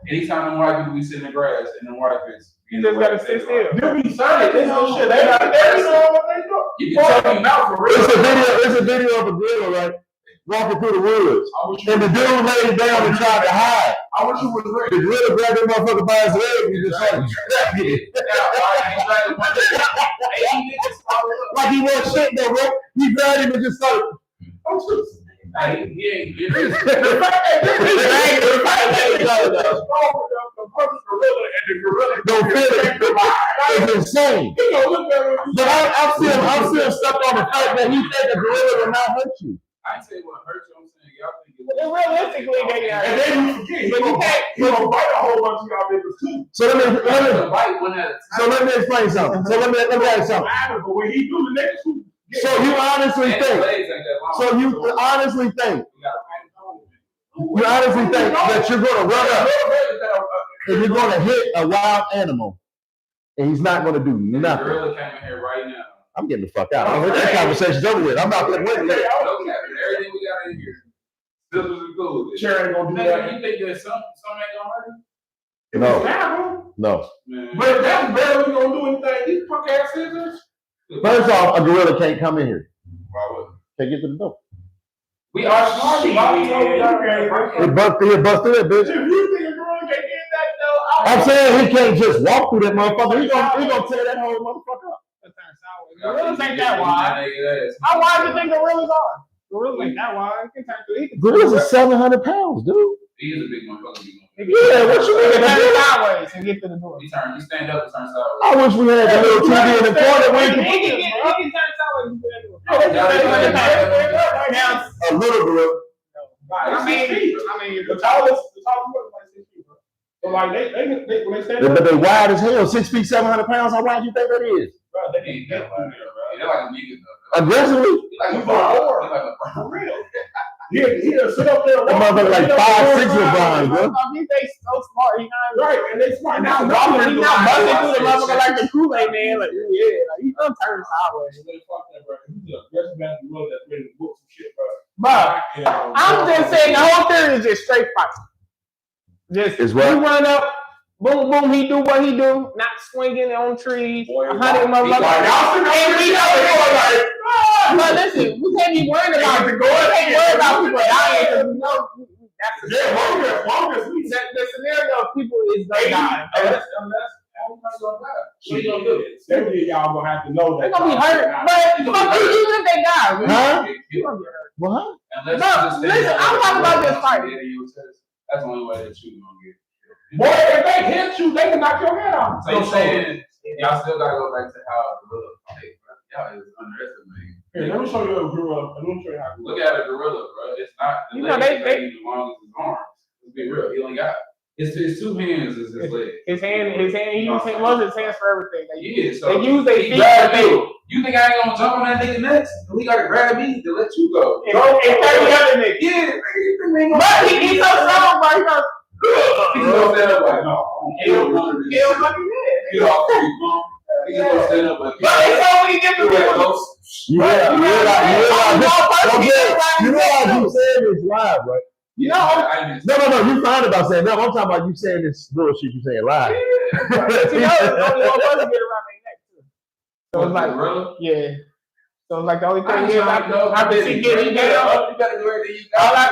Anytime them white people be sitting in the grass and them white fish, You just gotta sit still. You be signing this and shit. They know what they do. You can tell me out for real. It's a video of a gorilla, right? Walking through the woods. And the dude laid down and tried to hide. I wish you was ready. The gorilla grabbed that motherfucker by his leg and just started dragging it. Like he wasn't shit though, bro. He grabbed him and just started. Don't feel it. It's insane. But I'm still stuck on the fact that he said the gorilla will not hurt you. I ain't saying it will hurt you. I'm saying y'all think it And will. realistically, they are. And then you forget, he gonna bite a whole bunch of y'all niggas too. So let me Bite one at a so let me explain something. So let me ask you something. But when he do the next two, So you honestly time. think? So you honestly think? You honestly think that you're gonna run up and you're gonna hit a wild animal and he's not gonna do The nothing? gorilla came in here right now. I'm getting the fuck out. That conversation's over with. I'm not gonna wait. No cap. Everything we got in here. This was good. Sharon ain't gonna do that. You think that some ain't gonna hurt him? No, no. Man. But if that's barely gonna do anything, these punk ass scissors. First off, a gorilla can't come in here. Why would? Can't get to the door. We are smart. Shit. It bust through that bitch. If you think a girl can't get that though, I'm saying he can't just walk through that motherfucker. He gonna tear that whole motherfucker up. Gorillas ain't that wide. How wide do you think gorillas are? Gorillas ain't that wide. He can turn through. He can Gorillas are 700 pounds, dude. He is a big motherfucker. Yeah, what you He mean? can turn sideways and get to the door. He stand up and turn sideways. I wish we had the little TV in the corner where you He can can turn sideways and get to the door. Now, a little gorilla. I mean, the tallest one is like 6 feet, bro. So like they when they stand But up, they wide as hell, 6 feet, 700 pounds. How wide do you think that is? bro, they He can ain't get that through wide, there, bro. bro. They're like a nigga though. Aggressively? He like a He's bar. a He like a bar. For real. He'll sit up there. That motherfucker like 5'6" LeBron, bro. He thinks so smart. He not Right, and they smart. Now, Now, he's not busting through the motherfucker like the Kool-Aid man. Like, yeah, like he's gonna turn sideways. Fuck that, bro. He's a aggressive man that's ready to whoop some shit, bro. But I'm just saying the whole theory is just straight fight. Just Is he what? run up, boom, boom, he do what he do, not swinging on trees, 100 motherfuckers. And we know it. But listen, we can't be worried about it. We can't worry about people dying because we know that's the the scenario of people is they die. Unless y'all gonna have to know that. They're gonna be hurt, but fuck you, even if they die, Huh? you gonna get hurt. What? Unless No, you just stand listen, up I'm and talking about walk this down fight. the street and that's the only way that you gonna get. Boy, if they hit you, they can knock your head off. So you saying y'all still gotta go back to how a gorilla fight, bro. Y'all is underestimating. Here, let me show you a gorilla. Let me show you how. Look at a gorilla, bro. It's not the You know, legs they- as long as his arms. Let's be real. He only got his 2 hands is his leg. His hand, he uses his hands for everything. Yeah, so They use their he feet grabbed for you. You think I ain't gonna jump on that nigga next? He gotta grab me to let you go. And 30 other niggas. Yeah, you think they gonna But he's so strong, bro. He goes, He's gonna stand up like, no, he'll fucking fucking get off me, bum. He's gonna stand up like, But it's so many different people. You realize you saying this live, right? No, you fine about saying that. I'm talking about you saying this bullshit you saying live. But you know, it's only one person get around their neck too. So it's like, gorilla? yeah. So it's like the only I thing is, after she getting down, you better do everything you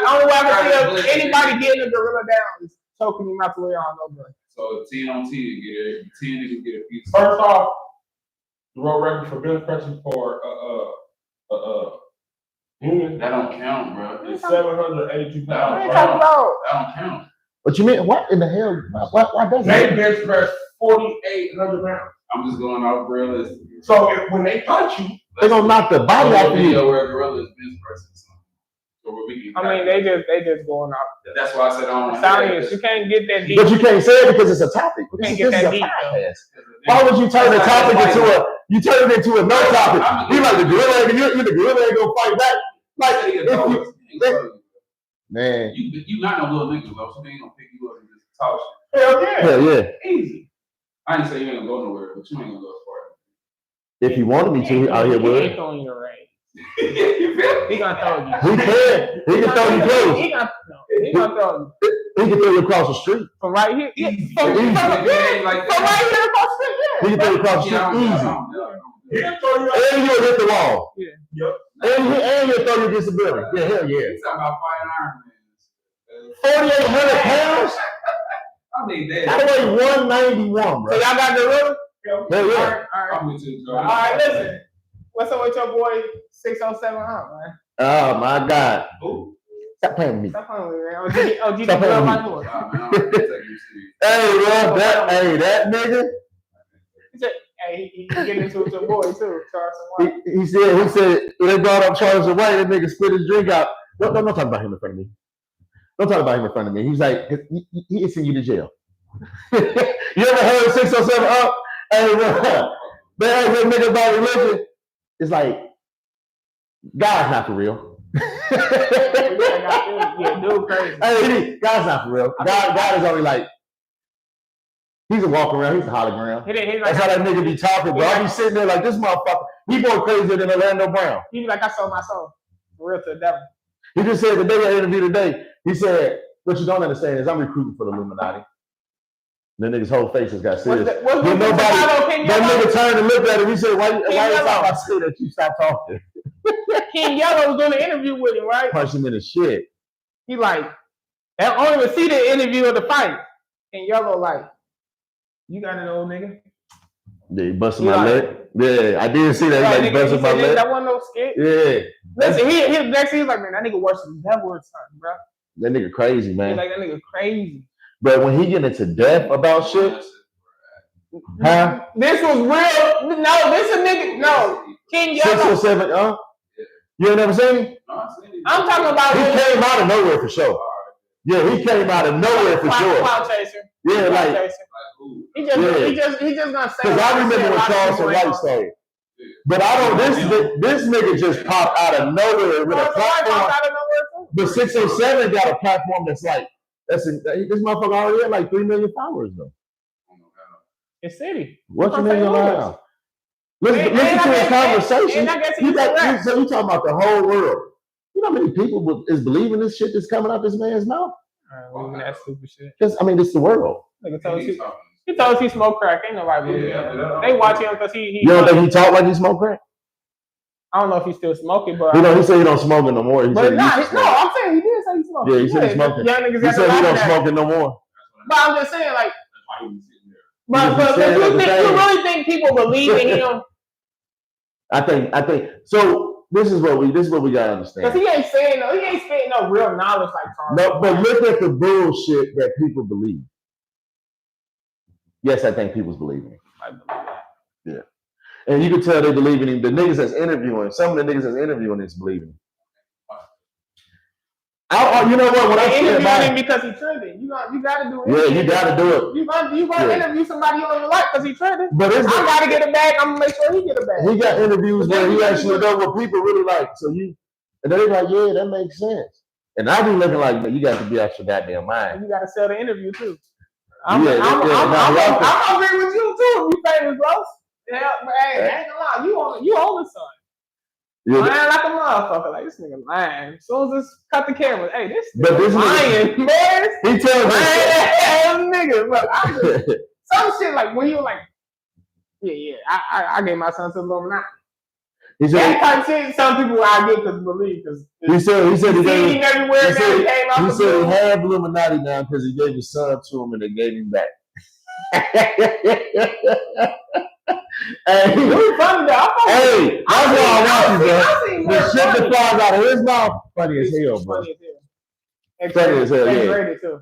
only way I can Right, see anybody getting a gorilla down is choking him out the way on no good. So 10 on 10, get 10 niggas get a piece. First off, the world record for bench presses for human That don't count, bro. is 782 I pounds. ain't bro. talking about. That don't count. What you mean? What in the hell? Why does They that? bench press 4,800 pounds. I'm just going off gorillas. So when they punch you, They gonna knock the body off of you. Video where gorillas bench pressing something. So where we can. I mean, they just going off. That's why I said I don't. Science, you can't get that deep. But you can't say it because it's a topic. You can't This get is that a deep, podcast. Why would you turn the topic into a? You turn it into a no topic. You like the gorilla? You the gorilla ain't gonna fight back. Like if you, man. You not no little nigga, though, so they ain't gonna pick you up and just talk hell yeah, Hell yeah. easy. I ain't say you ain't gonna go nowhere, but you ain't gonna go as far. If he wanted me to, out here would. It's on your range. You feel me? He gonna throw you. He can. He can throw you close. He gonna throw you He can throw you across the street. from right here. Easy. From Easy. right here across the street. He can throw you across the Yeah, street easy. He can throw you out. And you'll hit the wall. Yep. And you'll throw your disability. Yeah, hell yeah. You talking about fighting Iron Man. 4,800 pounds? I mean, I that. weigh 191, So bro. y'all got the rule? Hell yeah. All right. I'm with you, Joe. All right, listen. What's up with your boy 607 Hump, man? Oh my God. Ooh. Stop playing with me. Stop playing with me, man. OG Stop the playing my with boy. Nah, man, I don't take you serious. Hey, bro, that nigga, He said, hey, he getting into it with your boy too, Charles White. he said when they brought up Charles White, that nigga spit his drink out. Don't talk about him in front of me. Don't talk about him in front of me. He's like, he is send you to jail. You ever heard 607 up? Hey, bro, they ask that nigga about religion. It's like, God's not for real. Yeah, dude, crazy. Hey, God's not for real. God is only like, he's a walk around, he's a hologram. He like, That's how that nigga be talking, bro. I be sitting there like, this motherfucker, he more crazier than Orlando Brown. he be like, I sold my soul. For real to the devil. He just said the day I interviewed today, he said, what you don't understand is I'm recruiting for the Illuminati. That nigga's whole face just got serious. What's Then the nobody, that nigga turned and looked at him. He said, why you Yellow. talking? I said that you stop talking. King Yellow was doing an interview with him, right? Punch him in the shit. He like, I don't even see the interview of the fight. King Yellow like, you got it, old nigga. Yeah, he busted You my like- leg. Yeah, I did see that. Like, He nigga, busted he my said, leg. that wasn't no skit. Yeah, Listen, he next he was like, man, that nigga worse than the devil or something, bro. that nigga crazy, He man. like, that nigga crazy. But when he get into depth about shit, huh? This was real. No, this a nigga. No, King Yellow. 607, you ain't never seen him? I'm talking about He came out of nowhere for sure. Yeah, he came out of nowhere for sure. Cloud chaser. Yeah, Cloud like, chaser. He just gonna say. because I remember when Charleston White started. But I don't, this nigga just popped out of nowhere with a platform. But 607 got a platform that's like, this motherfucker already had like 3 million followers though. It's city. What's your name now? Listen And to I his guess- conversation. and I guess You he's correct. so you talking about the whole world. You know how many people is believing this shit that's coming out this man's mouth? That stupid shit. Because, I mean, it's the world. Nigga told us he told us he smoked crack. Ain't nobody believe that. They watch him because he. You don't think he talk like he smoke crack? I don't know if he's still smoking, but You know, he said he don't smoke it no more. He but said he nah, used to no, smoke. I'm saying he did say he smoked. Yeah, he said he smoked it. Young niggas He got said he to don't that. smoke it no more. But I'm just saying, like, He but said you at the think time. you really think people believe in him? I think so. This is what we gotta Because understand. he ain't saying no, he ain't spitting no real knowledge like Charles. No, but look at the bullshit that people believe. Yes, I think people's believing him. I believe that. And you can tell they believe in him. The niggas that's interviewing, some of the niggas that's interviewing is believing him. You know what? When I They said interviewing him mine, because he trending. You gotta do it. yeah, you gotta do it. You gonna Yeah. interview somebody you don't even like because he trending. But I it's gotta get a bag. I'm gonna make sure he get a bag. he got interviews where he actually know what people really like. So and they're like, yeah, that makes sense. And I be looking like, man, you got to be out your goddamn mind. And you gotta sell the interview too. I'm I'm agree with you too. You famous, bro. Yeah, but hey, I ain't gonna lie, you on the son. Yeah, Lying like a motherfucker. Like this nigga lying. As soon as this cut the camera, hey, this But this lying, man. he tells us. Lying nigga. But I just, some shit like when you were like, yeah, I gave my son to the Illuminati. He That said kind of shit, some people I get because believe because he said he gave, everywhere he now said, he came out he the said he blue. had Illuminati now because he gave his son to him and they gave him back. Hey, It was funny though. hey, that's why I want you, bro. I seen The more shit that funny. flies out of his mouth, funny as hell, bro. Funny as hell. Funny as hell, yeah. X-rated too.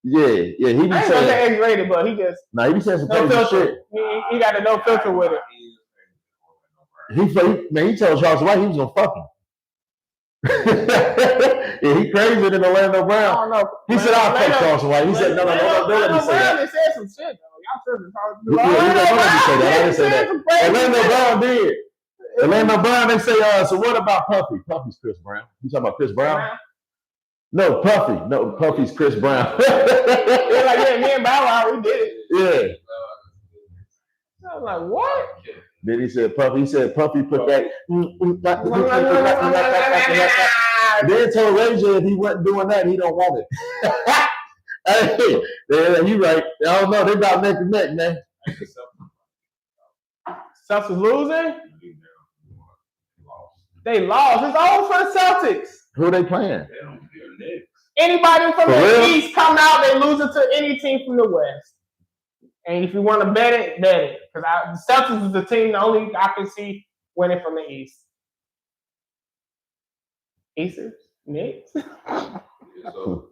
Yeah, he be I ain't gonna saying, say X-rated, but he just nah, he be saying some no crazy filter. shit. He got a no filter with it. He told Charles White he was gonna fuck him. Yeah, he crazier than Orlando I Brown. don't know. He said, I'll fuck Charles White. He said, no, don't let me say that. They said some shit though. Y'all tripping. Yeah, don't let me say that. I didn't say that. Orlando Brown did. Orlando Brown, they say, so what about Puffy? Puffy's Chris Brown. You talking about Chris Brown? No, Puffy. No, Puffy's Chris Brown. They're like, yeah, me and Bow Wow, we did it. Yeah. I was like, what? Then he said Puffy put that. Then told Ray J if he wasn't doing that, he don't want it. Hey, you right. I don't know. They about neck to neck, man. Celtics losing. They lost. It's all for the Celtics. Who they playing? They don't care next. Anybody from For the real? East come out, they losing to any team from the West. And if you want to bet it, bet it. Because the Celtics is the team the only I can see winning from the East. Easters? Knicks? So,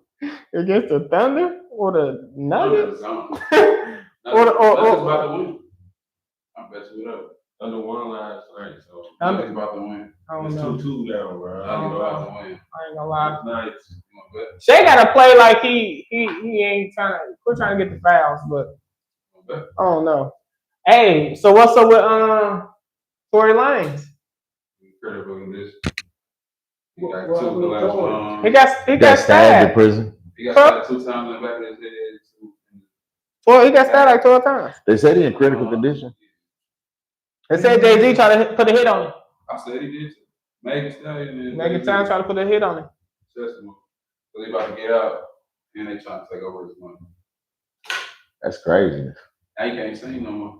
Against the Thunder or the Nuggets? Nuggets Or- about to win. I bet you it up. under one last night, so Nuggets about to win. I don't it's know. 2-2 down, bro. Nuggets about to win. I ain't gonna lie. Nice. You wanna bet? Shea gotta play like he ain't trying to get the fouls, but You wanna bet? I don't know. Hey, so what's up with Tory Lanez? Critical in this. He got two in the last one. He got Got stabbed in stabbed. prison. He got stabbed 2 times in the back of his head. Well, he got stabbed like 12 times. They said he in critical condition. They said Jay-Z tried to put a hit on him. I said he did. Megan Stallion and Megan Thee Stallion tried to put a hit on him. Testimony. So they about to get out and they trying to take over his money. That's crazy. Now he can't sing no more.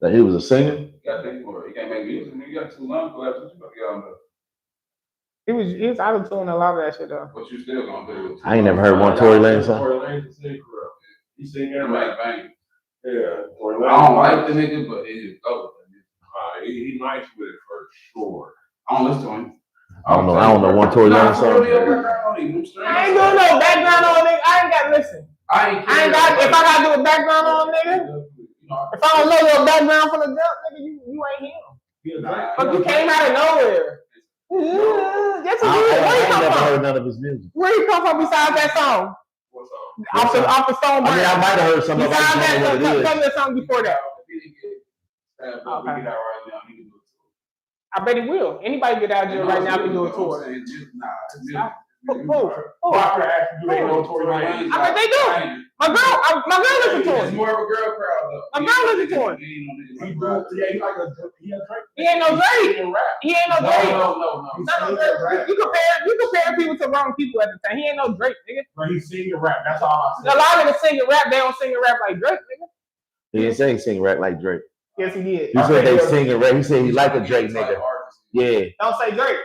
That he was a singer. You gotta think more. He can't make music. You got 2 lung collapses. You about to get out of there. He was out of tune a lot of that shit though. What you still gonna do? I ain't never heard one Tory Lanez song. Tory Lanez is singer. He sing He every make bang. Yeah, Tory I Lanez. don't like the nigga, but he just go with it. He nice with it for sure. I don't listen to him. I don't know one Tory Lanez song. I ain't doing no background on nigga. I ain't got to listen. I ain't If I gotta do a background on nigga, if I don't know your background from the jump, nigga, you ain't him. But you came out of nowhere. Yes, you did. Where I you ain't come never from? heard none of his music. Where you come from besides that song? What's up? Off the Stone I mean, I might have heard some of it. I Besides just don't know that, what it tell is. me the song before that. Okay. I bet he will. Anybody get out of jail right now can do a tour. Who? Rocker asked you ain't no Tory Lanez. I bet they do. My girl listen to It's him. more of a girl crowd though. My girl listen to him. He like a Drake. He ain't no Drake. He ain't no Drake. No. Not no Drake. You compare people to wrong people at the time. He ain't no Drake, nigga. But he sing and rap. That's all I A lot of niggas sing and rap. They don't sing and rap like Drake, nigga. He didn't say he sing rap like Drake. Yes, he did. He said they sing and rap. He said he like a Drake nigga. Yeah. Don't say Drake.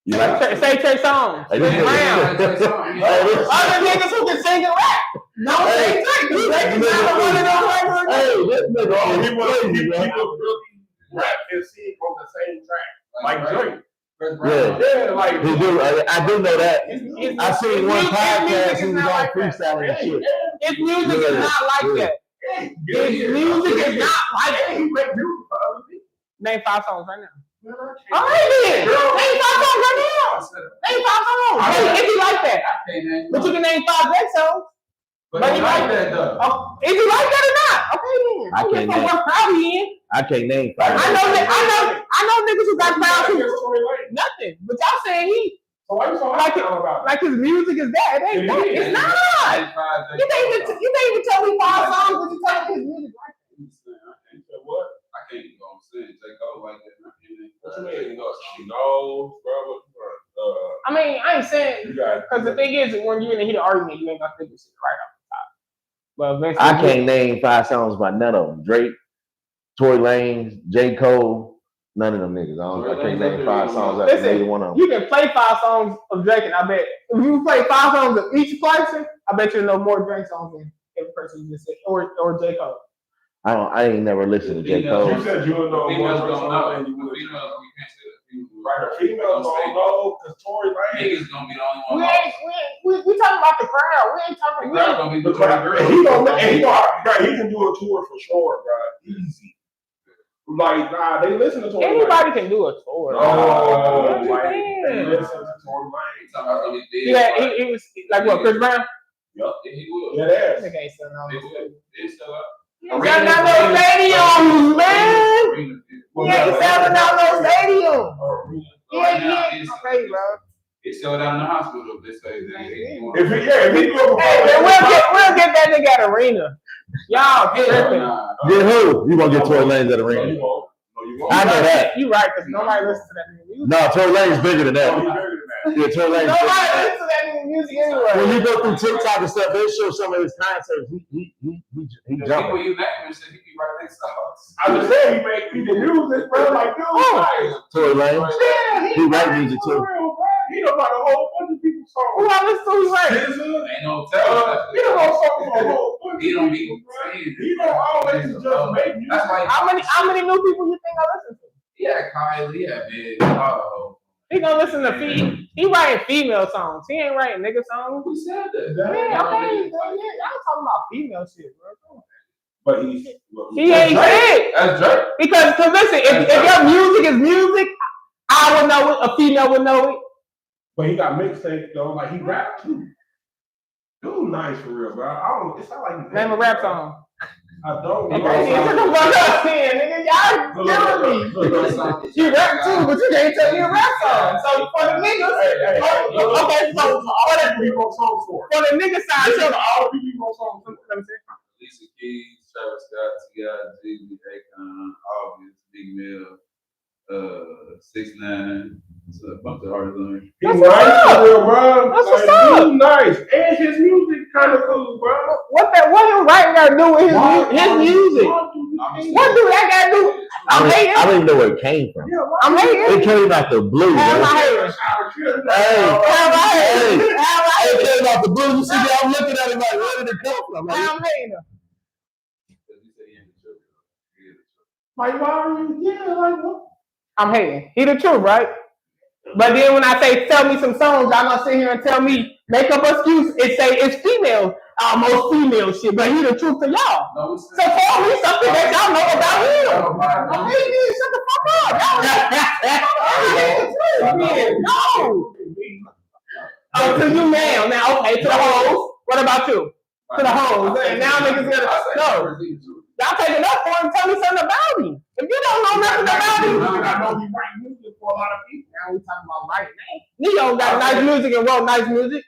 You like Say Trey Songz. Hey, this Brown. Other niggas who can sing and rap. Don't say Drake. Drake is not one of those rappers. Hey, this nigga, He was crazy, bro. really rap and sing on the same track. Like Drake. Yeah. Yeah, like He do. I do know that. It's- I seen his one music podcast. is He was not on like that. freestyling and shit. His music is not like that. His music is not like that. He make music for other people. Name 5 songs right now. All right then. Name 5 songs right now. Name 5 songs. If you like that. But you can name 5 Drake songs. But he like that though. Oh, if you like that or not. Okay then. I can't name- what crowd he in. I can't name I 5. know niggas who got crowds who Tory Lanez. nothing. But y'all saying he So why you so like happy it, about it? like his music is that. It ain't that. It's not. You can't even tell me 5 songs when you tell me his music like that. What? I can't go on stage. Take over like that. What you mean? She knows, bro. I mean, I ain't saying You got because the thing is when you're in the heat of argument, you ain't gonna think this shit right off the top. But eventually, I can't name 5 songs by none of them. Drake, Tory Lanez, J. Cole, none of them niggas. I can't name 5 songs after Listen, neither one of them. You can play 5 songs of Drake, and I bet if you play 5 songs of each person, I bet you know more Drake songs than every person you just said, or J. Cole. I ain't never listened to J. Cole. You said you would know more Females Drake don't songs know. than you would. Females, we can't say that. Right, the females don't know because Tory Lanez. Niggas gonna be the only one. We talking about the crowd. We ain't talking. The crowd gonna be The the crowd, girls. and he can do a tour for sure, bro. Easy. Like, nah, they listen to Tory Lanez. Anybody can do a tour. No, What like, you they mean? listen to Tory Lanez. Somebody be dead. Yeah, he was like what? Chris Brown. Yup, he will. Yeah, That that's. nigga ain't selling out. They will. They sell out. He ain't selling out no stadiums, man. He ain't selling out no stadiums. Yeah. Okay, bro. They sell it out in the hospital. They say that. If he go, Hey, man, we'll get that nigga at arena. Y'all tripping. Get who? You gonna get Tory Lanez at the No, ring? you won't. No, you won't. I know that. You right, because nobody listens to that nigga music. No, Tory Lanez bigger than No, that. he's bigger than that. Yeah, Tory Lanez. Nobody listens to that nigga music anyway. When you go through TikTok and stuff, they show some of his concerts. He People jumping. you name and shit, he be right next to us. I just said he make people music, bro. Like, dude, nice. Tory Lanez. Yeah, He write music too. For real, bro. He know about a whole bunch of people's Who songs. I listen to? He right. Ain't no telling. He know songs from a whole bunch He of don't people, be bro. saying He don't always just make music. That's like How many new people you think I listen to? yeah, Kylie, yeah, Big, oh. He gonna listen to he writing female songs. He ain't writing nigga songs. Who said that? Yeah, okay. Y'all talking about female shit, bro. But he's He ain't shit. That's Drake. Because listen, if your music is music, I would know it. A female would know it. But he got mixtapes though, like he rap too. Dude, nice for real, bro. I don't. It's not like he's Name a rap song. I don't know. Okay, get the fuck up then, nigga. Y'all killing me. You rap too, but you can't tell me a rap song. So for the niggas, okay, so all that people songs for. for the nigga side, so All the people songs. Let me see. Alicia Keys, Travis Scott, T.I., Jay-Z, Akon, August, Big Mill, 6ix9ine, it's a bunch of artists on here. He's nice for real, bro. That's what's Like, up. he's nice, and his music kind of cool, bro. what him writing got to do with his music? What do that got to do? I'm hating. I don't even know where it came from. I'm hating. It came out the blue, Hell, man. I hate it. It came out the blue. You see me? I'm looking at it like, where did it come from? Like, I'm hating. Like, why are you? Yeah, like what? I'm hating. He the truth, right? But then when I say tell me some songs, y'all gonna sit here and tell me make up excuse and say it's female, almost female shit. But he the truth to y'all. No, So tell me something that y'all know about him. I'm hating. Shut the fuck up. Y'all no. Oh, to you now, okay, to the hoes. What about you? To the hoes. And now niggas gotta no. Y'all take it up for him. Tell me something about him. If you don't know nothing about him, I know he write music for a lot of people. now we talking about right now. Neo got nice music and wrote nice music.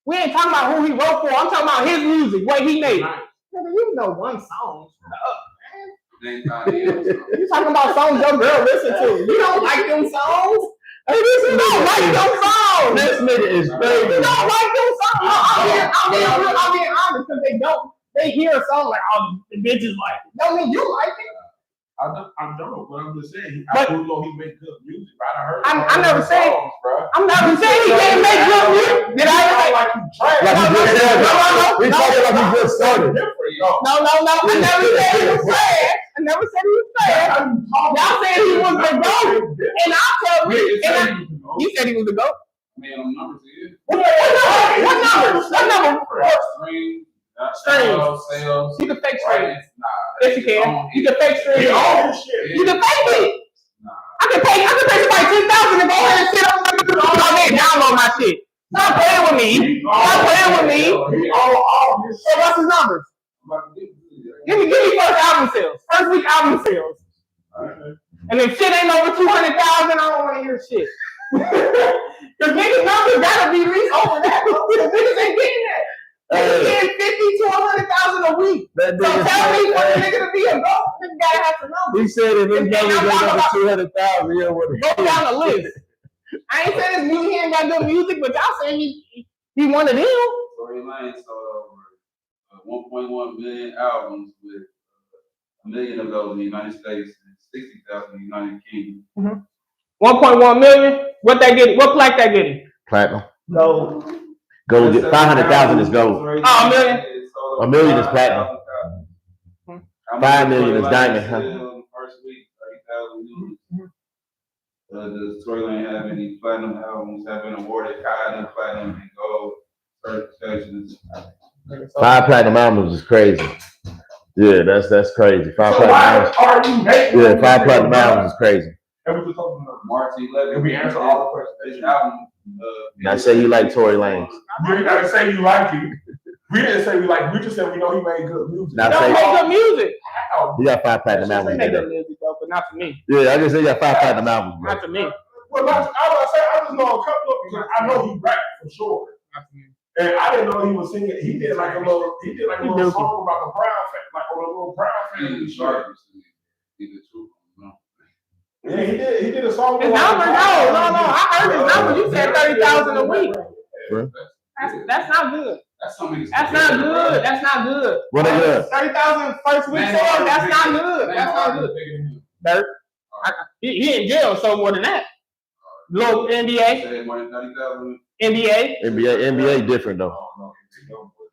We ain't talking about who he wrote for. I'm talking about his music, what he made. Nigga, you know one song. Shut up, man. You talking about songs your girl listen to. You don't like them songs? Hey, you don't like them songs. this nigga is You crazy. don't like them songs. I'm being honest because they don't. They hear a song like, oh, the bitches like it. Don't mean you like it. I don't, but I'm just saying. But- I do know he make good music. But I heard. I never his said- songs, bro. I'm not saying he can't make good music. Did I ever? Like you trash. Like he just started. We talking like he just started. Different, No. I never said he was trash. I never said he was trash. Y'all said he was the GOAT. And I tell me, you said he was the GOAT. Man, them numbers here. What numbers? Streams. Sales. You can fake streams. Nah. Yes, you can. You can fake He streams. all this shit. You can fake it. Nah. I can pay somebody $10,000 and go ahead and sit on my and download my shit. Stop playing with me. Stop playing with me. He all this So what's his numbers? Give me first album sales. First week album sales. And if shit ain't over 200,000, I don't want to hear shit. The niggas numbers gotta be at least over that. The niggas ain't getting that. They getting 50 to 100,000 a week. That So nigga tell me said- for the nigga to be a GOAT, nigga gotta have some numbers. He said if his numbers go over 200,000, he'll win. Go down the list. I ain't saying his music, he ain't got good music, but y'all saying he one of them. Tory Lanez sold over 1.1 million albums with 1 million of those in the United States and 60,000 in the United Kingdom. 1.1 million. What that get? What plaque that getting? Platinum. No. Gold. 500,000 is gold. Oh, $1 million? $1 million is platinum. 5 million is diamond, huh? First week, 30,000 units. Does Tory Lanez have any platinum albums have been awarded platinum and gold certifications? 5 platinum albums is crazy. Yeah, that's crazy. 5 So platinum why albums. are you making? Yeah, 5 platinum albums is crazy. And we just talking about March 11th. And we answer all the questions. This album. Now say you like Tory Lanez. You ain't gotta say you like it. We didn't say we like. We just said we know he made good music. Now Don't say make good music. How? you got 5 platinum They albums. make good Nigga. music though, but not to me. Yeah, I just said you got 5 platinum albums, bro. Not to me. Well, I just know a couple of them. I know he rapped for sure. Not to me. And I didn't know he was singing. He did like a little song about the Brown a little proud family. He's sharp. He's the truth. No. Yeah, he did a song. His numbers, no. I heard his numbers. You said 30,000 a week. That's not good. That's something. That's not good. That's not good. What they got? 30,000 first week sales. That's not good. That's not good. Dirt. He in jail, so more than that. Low NBA. More than 30,000. NBA different though.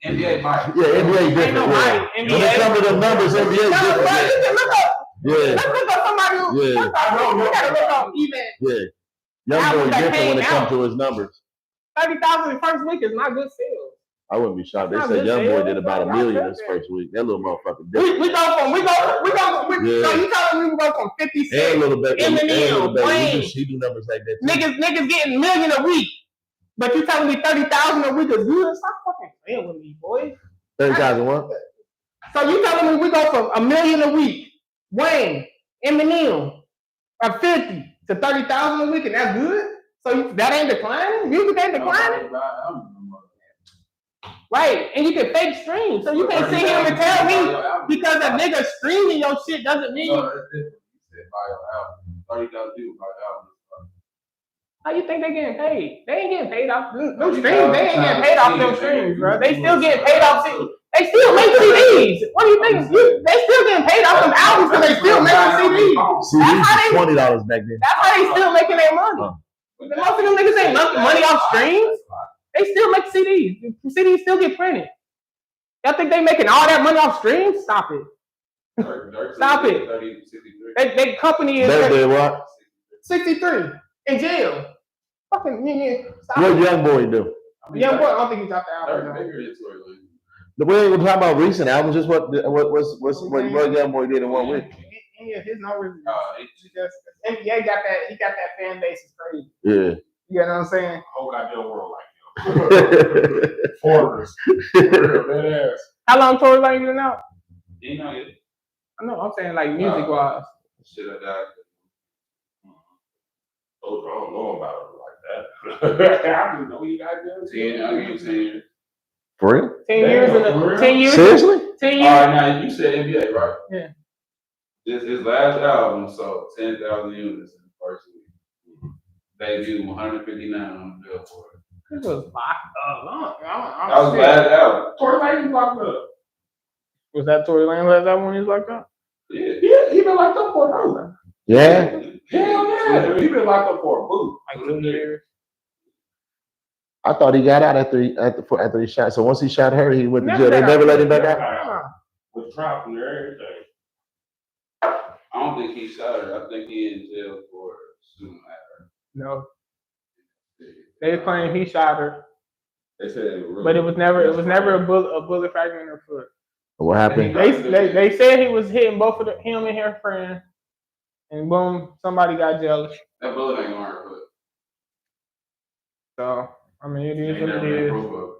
NBA might. Yeah, NBA different. no Yeah. right. When it comes to the numbers, NBA No, different. bro, you can look up. Yeah, Let's look up somebody who. Yeah. First off, we gotta look up even yeah. Young boy different when it comes to his numbers. 30,000 the first week is not good sales. I wouldn't be shocked. They Not said good Young Boy sales, did about bro. $1 million Y'all this tripping. first week. That little motherfucker We different. go. So you telling me we go from 50 And cents? Little Baby. Eminem, Wayne. He do numbers like that too. Niggas getting $1 million a week, but you telling me 30,000 a week is good? Stop fucking playing with me, boy. 30,000 what? So you telling me we go from $1 million a week, Wayne, Eminem, from 50 to 30,000 a week, and that's good? So that ain't declining? Music ain't declining? Right, and you can fake stream, so you can't sit here and tell me because a nigga streaming your shit doesn't mean. No, that's different. You said buy your album. 30,000 people buy your album. How you think they getting paid? They ain't getting paid off them streams. They ain't getting paid off them streams, bro. They still getting paid off. They still make CDs. What do you think? They still getting paid off them albums because they still making CDs. CDs $20 back then. That's how they still making their money. Most of them niggas ain't making money off streams. They still make CDs. CDs still get printed. Y'all think they making all that money off streams? Stop it. Stop it. 30, 63. They company is They did what? 63 in jail. Fucking nigga. Stop What it. Young Boy do? Young boy, I don't think he's out the album. They're bigger than Tory Lanez. We ain't gonna talk about recent albums, just what Young Boy did in 1 week. His numbers. NBA got that. He got that fan base is crazy. Yeah. You know what I'm saying? Whole goddamn world like him. Foreigners. Real dead ass. How long Tory Lanez been out? You know it. I know. I'm saying like music wise. Shit like that. Oh, I don't know about it like that. I didn't know you guys did. 10, I mean 10. For real? 10 years in For the real? 10 years. Seriously? 10 All years. right, now you said NBA, right? Yeah. His last album sold 10,000 units in the first week. Debuted 159 on the Billboard. This was long. That was his last album. Tory Lanez locked up. Was that Tory Lanez last album when he was locked up? Yeah. Yeah, he been locked up for a while. Yeah. Hell yeah, he been locked up for a boot. Like 2 years. I thought he got out after he shot. So once he shot her, he went to Never jail. They got never out. let him back out. With trial and everything. I don't think he shot her. I think he in jail for shooting at her. No. They claim he shot her, They said it was really, but it was never a bullet fragment in her foot. What happened? They said he was hitting both of him and her friend, and boom, somebody got jealous. That bullet ain't on her foot. So I mean, it is Ain't what never it been is. proof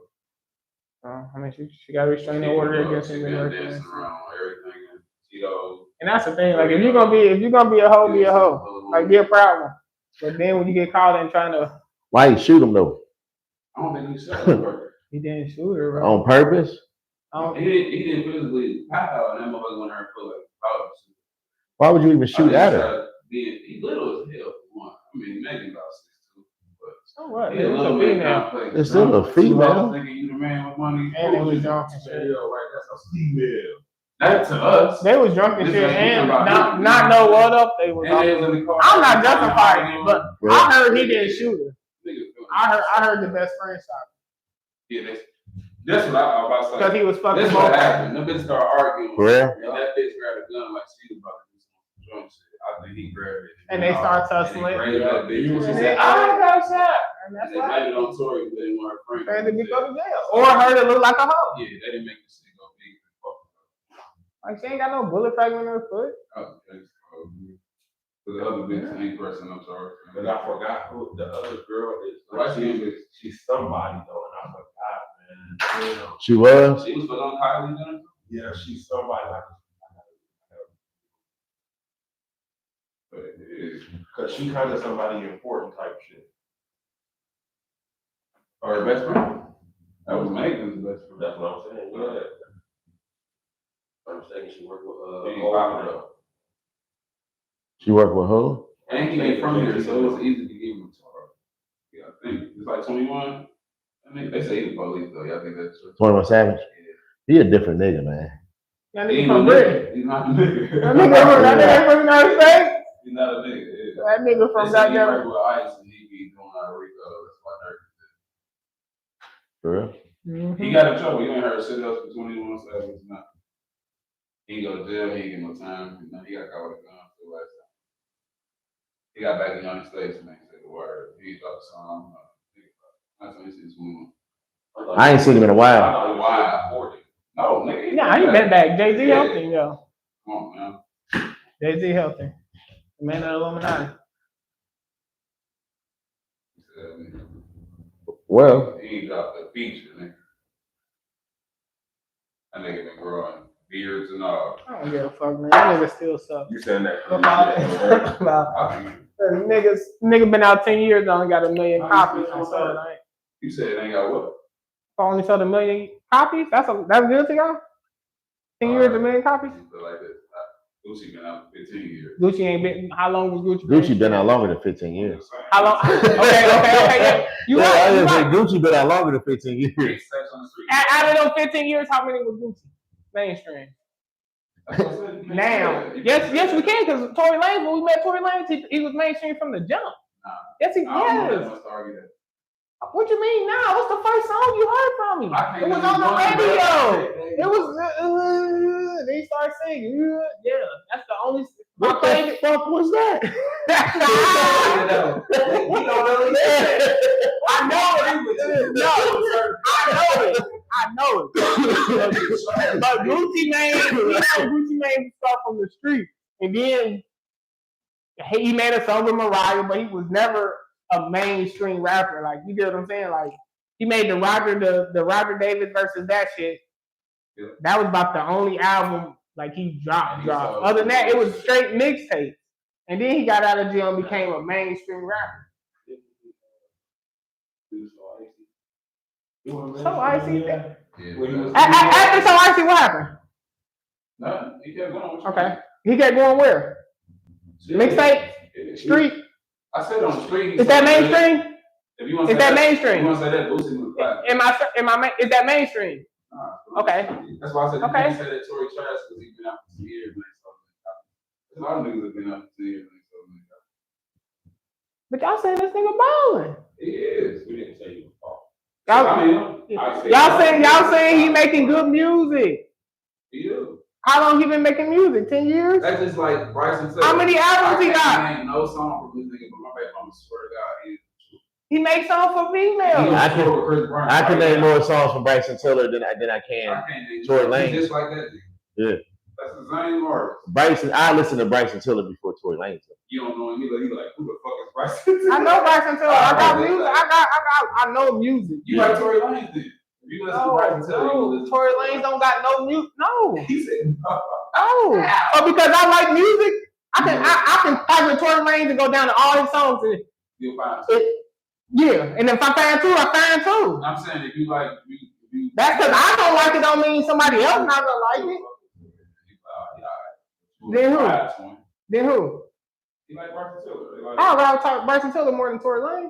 of. I mean, she got a restraining order against him She and been everything. dancing around everything. And Tito's. And that's the thing. Like, if you're gonna be a hoe, be a hoe. Like, be a proud one. But then when you get caught in trying to, Why he shoot him though? I don't think he shot her. he didn't shoot her, bro. On purpose? I don't, He didn't physically pow, and that motherfucker went her foot like powder. Why would you even shoot at her? He little as hell for one. I mean, maybe about 6'2", but so what? he It a was a little bit female. complex. It's still a I female. was thinking you the man with money. And they was drunk and yeah, shit. right, that's a female. Not to us. They was drunk and This shit, ain't and about not him. know what up they was And they on. was in the car. I'm not justifying it, but Right. I heard he didn't shoot her. Nigga feel- I heard the best friend shot Yeah, that's what I was about to because say. he was fucking That's both. what happened. Them bitches started arguing. For real? And that bitch grabbed a gun like she was about to do some drunk shit. I think he grabbed it. And they start And tussling. he grabbed that bitch. You And was she And said, then I got shot, and And that's they why blamed it on Tory because they didn't want her friend. friend to go to jail, or her to look like a hoe. Yeah, they didn't make this shit go big. Like she ain't got no bullet fragment in her foot. Oh, thanks. So the other bitch ain't person, I'm sorry. But I forgot who the other girl is. Why she- She's somebody though, and I forgot, man. Damn. She was? She was put on Kylie Jenner. Yeah, she's somebody like, But yeah. cause she kind of somebody important type shit. Or her best friend. That was Megan's best friend. That's what I'm saying. Yeah. mistaken, she worked with, She ain't popping though. She work with who? And he ain't from here, so it was easy to give him to her. Yeah, I think it's like 21. I mean, they say he the police though. Y'all think that's true? 21 Savage. Yeah. He a different nigga, man. That He nigga ain't from no Britain. nigga. He's not a nigga. That nigga from the United States. He's not a nigga. Yeah. That nigga from They say he goddamn. work with ICE and he be doing out of Rico. That's why For real? he got in trouble. You ain't heard shit else for 21 seconds. Nothing. He go to jail. He ain't get no time. He got caught with a gun for the last time. He got back in the United States and they said the word. He dropped a song. That's when he said this movie. I ain't seen him in a I while. thought he was 40. No, nigga. Nah, he been back. Jay-Z Yeah. healthy, yo. Come on, man. Jay-Z healthy. The man of the Illuminati. Well, He ain't dropped a feature, nigga. That nigga been growing beards and all. I don't give a fuck, man. That nigga still suck. You saying that? Nigga been out 10 years, only got 1 million copies. You said it ain't got what? Only sold 1 million copies? That's good to y'all? 10 years, 1 million copies? You feel like this. Gucci been out for 15 years. Gucci ain't been, how long was Gucci? Gucci been out longer than 15 years. How long? Okay, yeah. You right, you right. Gucci been out longer than 15 years. Sex on the street. Out of those 15 years, how many was Gucci? Mainstream. That's what I said. Now, yes, we can, because Tory Lanez, when we met Tory Lanez, he was mainstream from the jump. Nah. Yes, he I don't know that was. much to argue that. What you mean now? What's the first song you heard from me? I can't It was even on the go on radio. that. It was, they started singing. Yeah, that's the only. What the fuck was that? I know it. But Gucci Mane started from the street, and then he made a song with Mariah, but he was never a mainstream rapper. Like, you get what I'm saying? Like, he made the Roger Davis versus that shit. Yeah. That was about the only album like he dropped. saw- Other than that, it was straight mixtape. And then he got out of jail and became a mainstream rapper. So Icy. Yeah. After So Icy, what happened? Nothing. He kept going. Okay. He kept going where? Mixtape? Street? I said on the street. Is that mainstream? If you want Is that mainstream? You want to say that Boosie was black. Is that mainstream? Nah. Okay. That's why I said Okay. you can't say that Tory trash because he's been out for 2 years. A lot of niggas have been out for 2 years. But y'all saying this nigga ballin'. He is. We didn't say he was false. Y'all saying he making good music. He is. How long he been making music? 10 years? That's just like Bryson said. How many albums he got? I can't name no song from this nigga, but my baby mama swear to God, He makes songs for females. I can name more songs from Bryson Tiller than I I can can't name Tory He's Lanez. just like that. Yeah. That's the same artist. Bryson. I listened to Bryson Tiller before Tory Lanez. You don't know him either. You like, who the fuck is Bryson? I know Bryson Tiller. I got music. I know music. You like Tory Lanez then? If you listen to Bryson Tiller, you listen Tory Lanez don't got no music. No. He said no. Oh, because I like music, I can type in Tory Lanez and go down to all his songs. And You'll find yeah, and if I find two, I find two. I'm saying if you like, you That's because I don't like it. Don't mean somebody else not gonna like it. Then who? Then who? You like Bryson Tiller? Like, I'd rather talk Bryson Tiller more than Tory Lanez.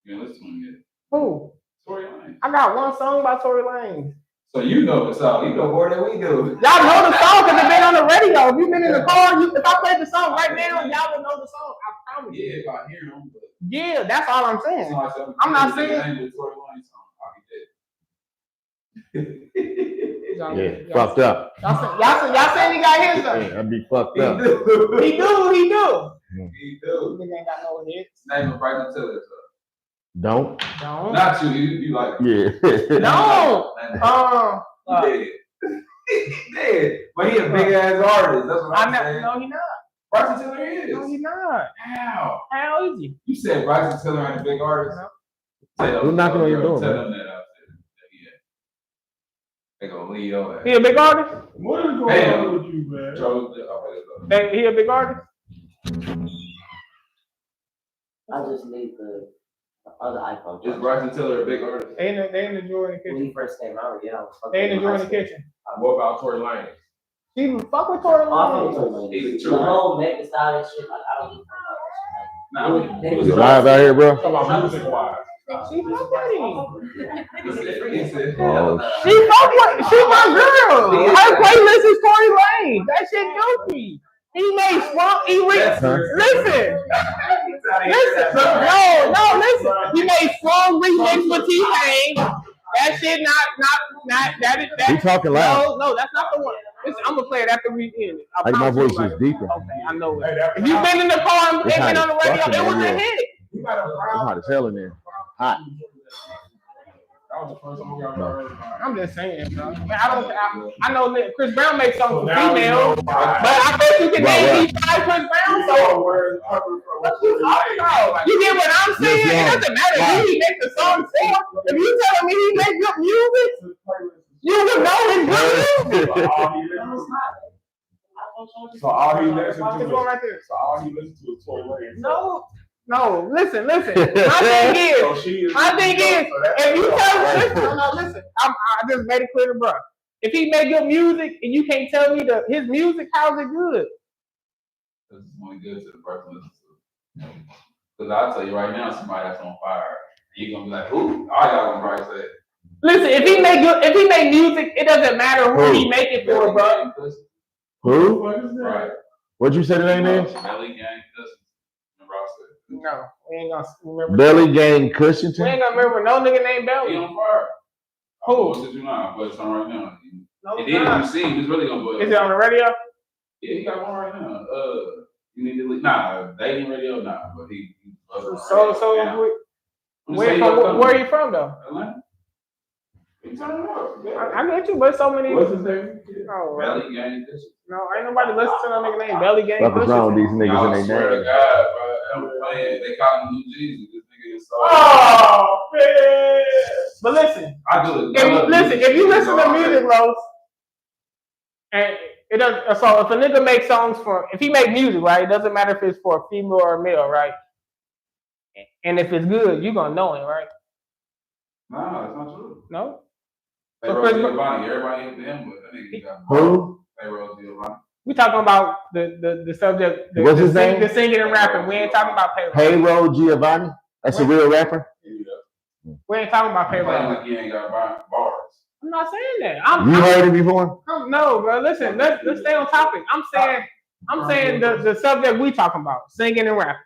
you ain't listen to him yet. Who? Tory Lanez. I got one song by Tory Lanez. So you know the song. You know more than we do. Y'all know the song because it's been on the radio. If you've been in the car, if I played the song right now, y'all would know the song. I promise you. Yeah, if I hear him, but Yeah, that's all I'm saying. I'm I'm not saying- the Tory Lanez song. I'll be dead. Yeah, fucked up. Y'all saying he got his though. Yeah, I'd be fucked He up. do. He do. He This do. nigga ain't got no hits. Name of Bryson Tiller. Don't. Don't. Not you like. Yeah. No. He dead. He dead. But he a big ass artist. That's what I'm saying. No, he not. Bryson Tiller is. No, he not. How? How is he? You said Bryson Tiller ain't a big artist? Who's knocking on your door, Tell man? them that out there. Yeah. They gonna leave your ass. He a big artist? What is going Damn. on with you, man? He a big artist? I just need the other iPhone. Is Bryson Tiller a big artist? They in the drawer in the When kitchen. he first came out, yeah. I was fucking They in the with drawer in high the school. kitchen. What about Tory Lanez? She even fuck with Tory Off of Lanez. He's the true. whole Megan Stallion shit, like I don't even Nah, They he was You live out here, bro? Talking about music wise. She fuck with him. he said, Oh, She fuck with. She my girl. Her playlist is Tory Lanez. That shit goofy. He made swamp. Listen. No, listen. He made strong remix with T-Pain. That shit not that. we talking loud. No, that's not the one. Listen, I'm gonna play it after we end it. I Like my promise voice you, is deeper. Okay, I know Hey, it. that- If you've been in the car and It's been on the hot radio, as it fucking was a in here. hit. You got a It's problem. hot as hell in there. Hot. That was the first song I ever heard. I'm just saying, bro. I know that Chris Brown makes songs So for now we know females, but why. I bet you can Right, name right. these 5 Chris Brown You songs. know where it's coming from. What you talking about? You get what I'm saying? Yes, It doesn't matter who he makes the song for. If you telling me he makes good music, you would know it's good music. So all he listens Watch to this one right there. is Tory Lanez. No, listen. My thing is, So she is. My thing is, so that- if you tell me, listen, I just made it clear to bro. If he make good music and you can't tell me his music, how's it good? This is only good to the person listening to. Because I'll tell you right now, somebody that's on fire, you're gonna be like, who? All y'all gonna probably say. Listen, if he make music, it doesn't matter who he make it for, bro. Who? Right. What'd you say the name is? Belly Gang Cousins. Remember I said. No, we ain't gonna remember. Belly Gang We Cushington? ain't gonna remember no nigga named He Belly. on fire. Who? What's it you now? But it's on right now. No, And then if you see him, he's really gonna put. Is it on the radio? Yeah, he got one right now. You need to leave. Nah, dating radio, nah. But he So where are you from though? Atlanta. He turned up. I get you, but so many. What's his name? Oh, Belly Gang Cousins. no, ain't nobody listen to no nigga named Belly Gang. What was wrong with these I niggas in swear their to name? God, bro. I'm playing. They call him New Jeezy. This nigga is so. Oh, man. But listen, I do it. if you listen to music, Los, and it does. So if a nigga makes songs if he make music, right, it doesn't matter if it's for a female or a male, right? And if it's good, you gonna know it, right? Nah, that's not true. No. Hey, Chris Giovanni, everybody into him, but that nigga got Who? Pharaoh Giovanni. We talking about the subject. What's his name? The singing and rapping. We ain't talking about payroll. Payroll Giovanni? That's a real rapper? We ain't talking about Playing payroll. like he ain't got bars. I'm not saying that. You heard it before? No, bro. Listen, let's stay on topic. I'm saying the subject we talking about, singing and rapping.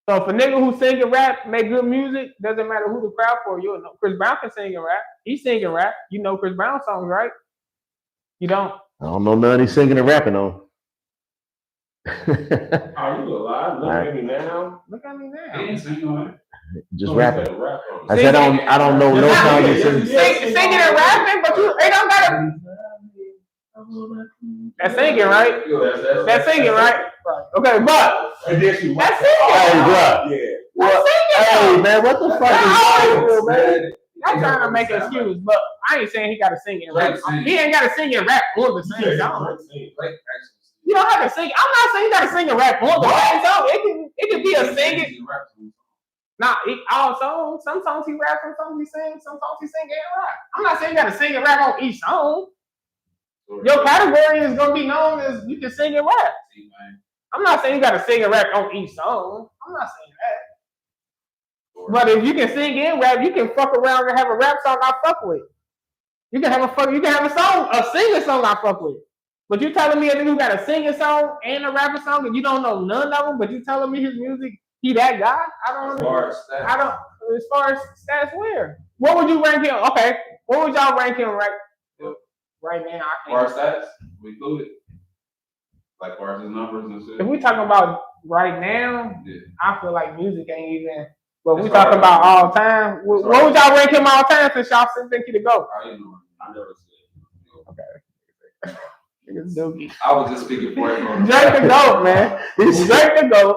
So if a nigga who sing and rap make good music, doesn't matter who the crowd for, you'll know. Chris Brown can sing and rap. He sing and rap. You know Chris Brown songs, right? You don't. I don't know none he's singing and rapping on. Are you alive? Look at me now. Look at me He now. ain't singing on it. Just Oh, rapping. he said rap on it. I said I don't know no song he sings. Singing and rapping, but it don't gotta. That's singing, right? That's singing, right? Right. Okay, but And then she that's Hey, singing. bro. Yeah. That's Hey, singing. man, what the fuck That's is all man. I'm trying to make an excuse, but I ain't saying he got to sing and rap. He ain't got to sing and rap on the same song. You don't have to sing. I'm not saying you got to sing and rap on the same song. It could be a singing. Nah, all songs. Some songs he raps, some songs he sings, some songs he sing and rap. I'm not saying you got to sing and rap on each song. Your category is gonna be known as you can sing and rap. I'm not saying you got to sing and rap on each song. I'm not saying that. But if you can sing and rap, you can fuck around and have a rap song I fuck with. You can have a singing song I fuck with. But you telling me a nigga who got a singing song and a rapping song and you don't know none of them, but you telling me his music, he that guy? I don't know. As far as stats where? What would you rank him? Okay. What would y'all rank him right now? Bar stats, we included. Like far as his numbers and shit. If we talking about right now, Yeah. I feel like music ain't even. But we talking about all time. What would y'all rank him all time since y'all think he the GOAT? I didn't know. I never said. Niggas dookie. I was just speaking for him. Drake the GOAT, man. Drake the GOAT.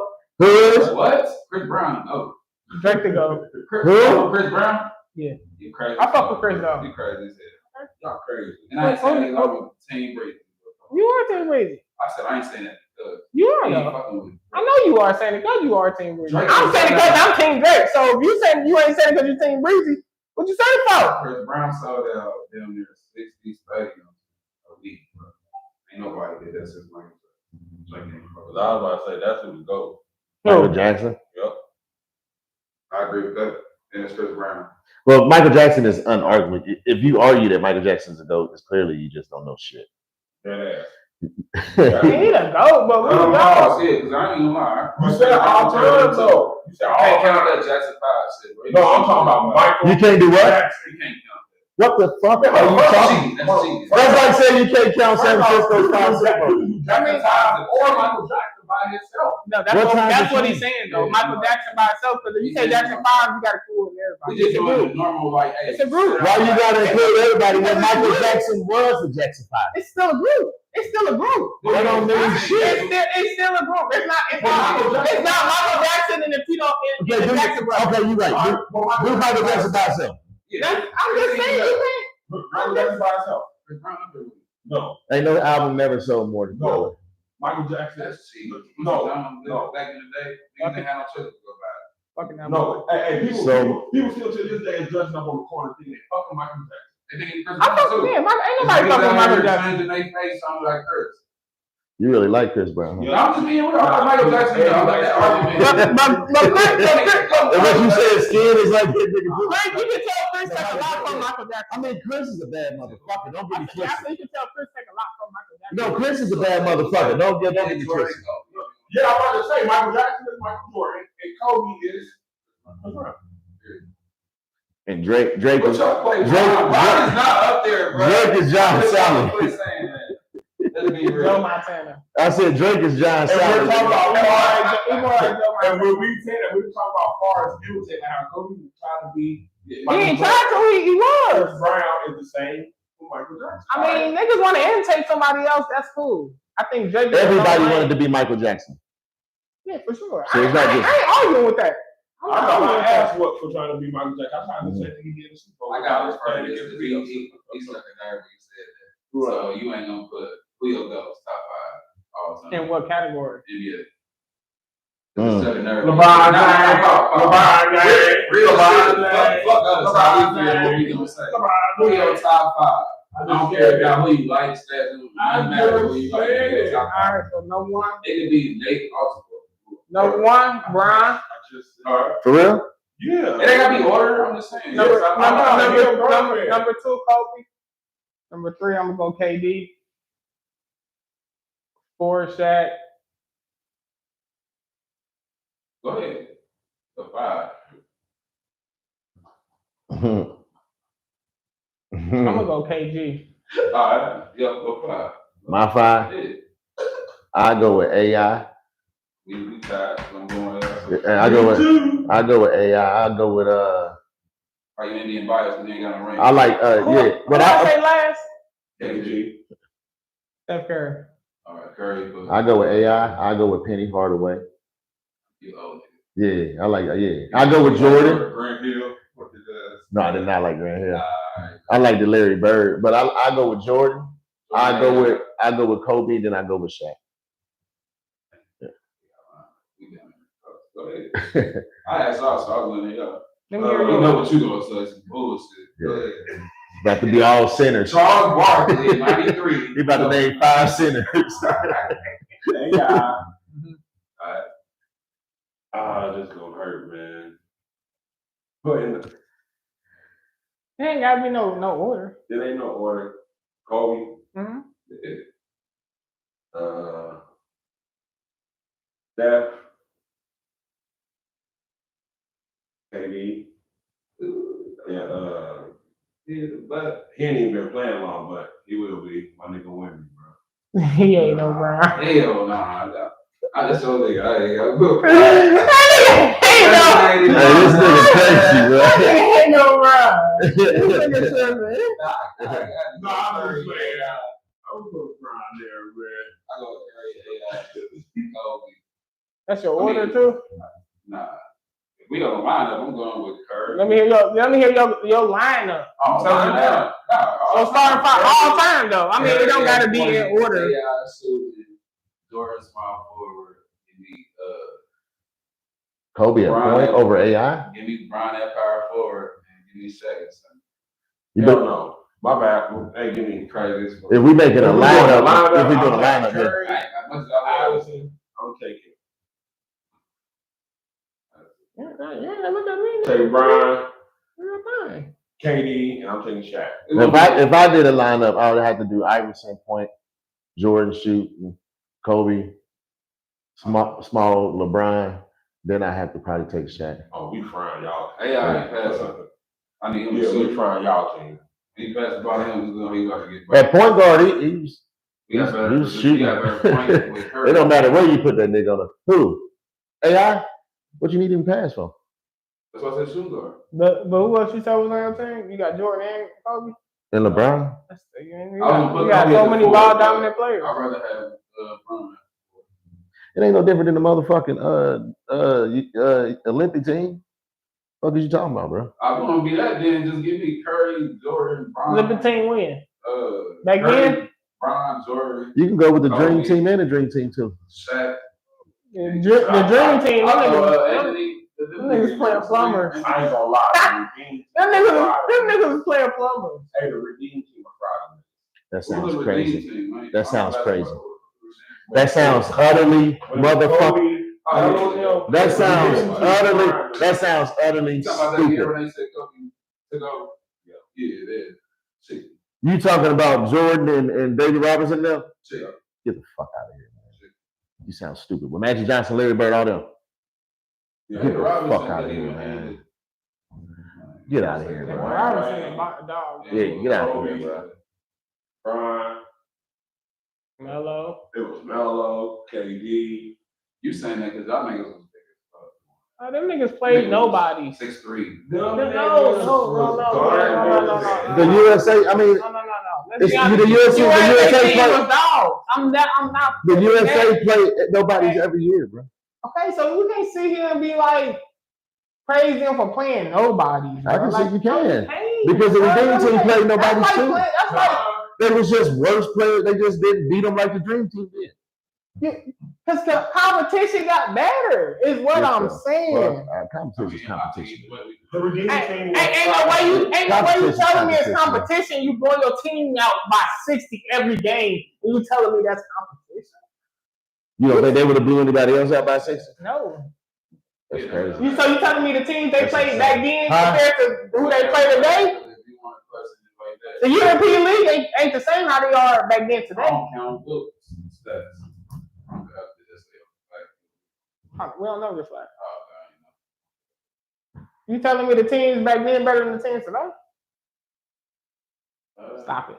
What? Chris Brown. Oh. Drake the GOAT. Chris Brown? Yeah. You crazy. I fuck with Chris though. You crazy as hell. Y'all crazy. And I ain't saying that I'm Team Brady. You are Team Brady. I said I ain't saying that because You are he ain't though. fucking with me. I know you are saying it because you are Team Breezy. Drake I'm is saying it because I'm Team Drake. So if you saying you ain't saying it because you're Team Breezy, what you saying it for? Chris Brown sold out damn near 60 stadiums a week, bro. I was about to say that's who to go. Michael Jackson. Yep. I agree with that. And it's Chris Brown. Well, Michael Jackson is unarguable. If you argue that Michael Jackson's a GOAT, it's clearly you just don't know shit. That ass. He the GOAT, but we the GOAT. I see it, because I ain't gonna lie. You said all time though. You said I all can't count time. that Jackson 5 shit, bro. No, I'm talking about Michael. You can't do what? Jackson. You can't count What the fuck are you Oh, talking? that. That's cheating. That's like saying you can't count San Francisco's 5 Super Bowls. Jackson Five or Michael Jackson by himself. No, that's What time that's is what it? he's saying though. Yeah. Michael Jackson by himself, because if you say Jackson 5, you gotta include We everybody. just It's a doing group. the normal, like, hey. It's a group. Why you gotta include everybody when Michael Jackson was the Jackson 5? It's still a group. It's still a group. That don't mean shit. It's still a group. It's not Michael Jackson and if you don't Okay, the Jackson brothers. okay, you're right. Do Michael Jackson by himself. I'm just saying you can't. Michael Jackson by himself. Chris Brown up there with you. No. Ain't no album never sold more than No. Thriller. Michael Jackson. That's cheating. No. Back in the day, niggas didn't have no choice to go by. Fucking hell. No. Hey, people still to this day is dressing up on the corner thinking they fucking Michael Jackson. They think it's Chris I Brown fuck too. with him. Ain't nobody fucking with Michael Jackson. Changing their face sound like Chris. You really like Chris Brown, huh? No, I'm just being real. I like Michael Jackson. I like that argument. And what you said, skin is like that nigga. Frank, you can tell Chris take a lot from Michael Jackson. I mean, Chris is a bad motherfucker. Don't get me I twisted. said you can tell Chris take a lot from Michael Jackson. No, Chris is a bad motherfucker. Don't get me twisted. Yeah, I'm about to say Michael Jackson is Michael Jordan and Kobe is. And Drake What is y'all play? Drake- Ron is not up there, bro. Drake is John Sally. Quit saying that. Let's be Joe real. Montana. I said Drake is John And we're Sally. talking about far He more like Joe and Montana. when we say that, we're talking about far as music and how Kobe was trying to be. He ain't tried to. He Chris was. Brown is the same with Michael Jackson. I mean, niggas want to imitate somebody else. That's cool. I think Drake. Everybody wanted to be Michael Jackson. Yeah, for sure. So it's not just- I ain't arguing with that. I'm I not got arguing my with that. ass whooped for trying to be Michael Jackson. I'm trying to say that he did the Super Bowl. I got this part. Playing He against the Beatles. stuck a nerve when you said that. So you ain't gonna put Julio Goes top 5 all the time. In what category? NBA. Mm. Stuck a nerve. LeBron James. LeBron James. Real LeBron shit. James. Fuck us. How we feel. What we gonna say? Julio top 5. I don't care about who you like, stats. It doesn't matter who you like. Julio top All 5. right, so no one. It could be Nate Osborne. No one. Brian. I just said. For real? Yeah. It ain't gotta be order. I'm just saying. Number, Yes, I- number 2, Kobe. Number 3, I'm gonna go KD. 4, Shaq. Go ahead. The 5. I'm gonna go KG. All right. Yeah, go 5. My 5, Yeah. I go with AI. We tied. I'm going And I go with AI. I go with Are you Indian bias when you ain't got no ring? I like yeah. What But I say last? KG. Steph Curry. All right, Curry. But I go with AI. I go with Penny Hardaway. you old. Yeah, I like yeah. I go with Jordan. Grant Hill. What did that? No, I did not like Grant Hill. Alright. I like the Larry Bird, but I go with Jordan. I go with Kobe, then I go with Shaq. Go ahead. I asked y'all, so I was letting y'all. Let me hear You yours. know what you gonna say? Some bullshit. Go Yeah. ahead. About to be all centers. Charles Barkley, 93. He about to name 5 centers. Yeah. This gonna hurt, man. But in the, There ain't gotta be no order. there ain't no order. Kobe, Mm-hmm. Steph, KD. Yeah, but he ain't even been playing long, but he will be. My nigga Wemby, bro. He ain't no Brian. Hell no. I just told nigga, I ain't got Hey, this nigga crazy, bro. Ain't no Brian. No, I'm just playing. I'm gonna put Brian there, man. I go Kobe. That's your order too. Nah. If we don't line up, I'm going with Curry. Let me hear your lineup. Oh, So, So starting 5 all time though. I mean, it don't gotta be in order. AI, Susan, Jordan, small forward. Give me, Kobe at point over AI. give me Brian at power forward, and give me Shaq. You Hell bet- no. My bad. Hey, give me crazy. If we making a lineup, if we doing a lineup, yeah. Curry, As much as I love Allison. I'm Yeah, look at me. Take Brian, You're fine. KD, and I'm taking Shaq. If I did a lineup, I would have to do Iverson point, Jordan shooting, Kobe, small LeBron. Then I have to probably take Shaq. Oh, we frying y'all. AI pass up. I need him to Yeah, we shoot. frying y'all team. He passed the ball to him, he got to get back. At point guard, he He got better. he was He shooting. got better point with her. It don't matter where you put that nigga on. Who? AI? What you need him to pass for? That's why I said shooting guard. But who else you said was on your team? You got Jordan and Kobe. And LeBron? You got so many ball dominant players. I'd rather have Brian. It ain't no different than the motherfucking Olympic team. What are you talking about, bro? I want to be that then. Just give me Curry, Jordan, Brian. Olympic team win. Back Curry, then? Brian, Jordan, You can go with the dream Kobe. team and the dream team too. Shaq. The dream team. Them niggas playing plumbers. I ain't gonna lie. Them niggas was playing plumbers. Hey, the Redeem team are proud. That Who's sounds the crazy. Redeem team, man? That sounds crazy. Basketball. That sounds utterly motherfucking. That sounds utterly You talking about that year stupid. when they said Kobe took over? Yeah, that. Shit. You talking about Jordan and David Robinson now? Shit. Get the fuck out of here, man. You sound stupid. Well, Magic Johnson, Larry Bird, all them. Yeah, Get the Robinson fuck out of didn't here, even man. handle it. Get out of here, man. Robinson is my dog. Yeah, get out of here, bro. Brian, Melo. it was Melo, KD. You saying that because y'all niggas was Them niggas played nobody. 6'3". No. The USA, I mean, No. Let's it's be honest. the USA, team play. was dogs. I'm not. The USA play nobody's every year, bro. Okay, so we can't sit here and be like praise them for playing nobody. I can see you can. Hey, Because the Redeem team played nobody that's too. like, that's like They was just worse players. They just didn't beat them like the Dream Team did. because the competition got better. Is what Yes, I'm sir. saying. Well, competition is competition. The Redeem team was Ain't no way you Competition, telling me it's competition. competition. You blow your team out by 60 every game. And you telling me that's competition? You don't think they would have blew anybody else out by 60? No. That's crazy. You telling me the teams they That's played insane. back then Huh? compared to who they play today? The European League ain't the same how they are back then I today. don't count books stats. We don't know this fact. You telling me the teams back then better than the teams today? Stop it.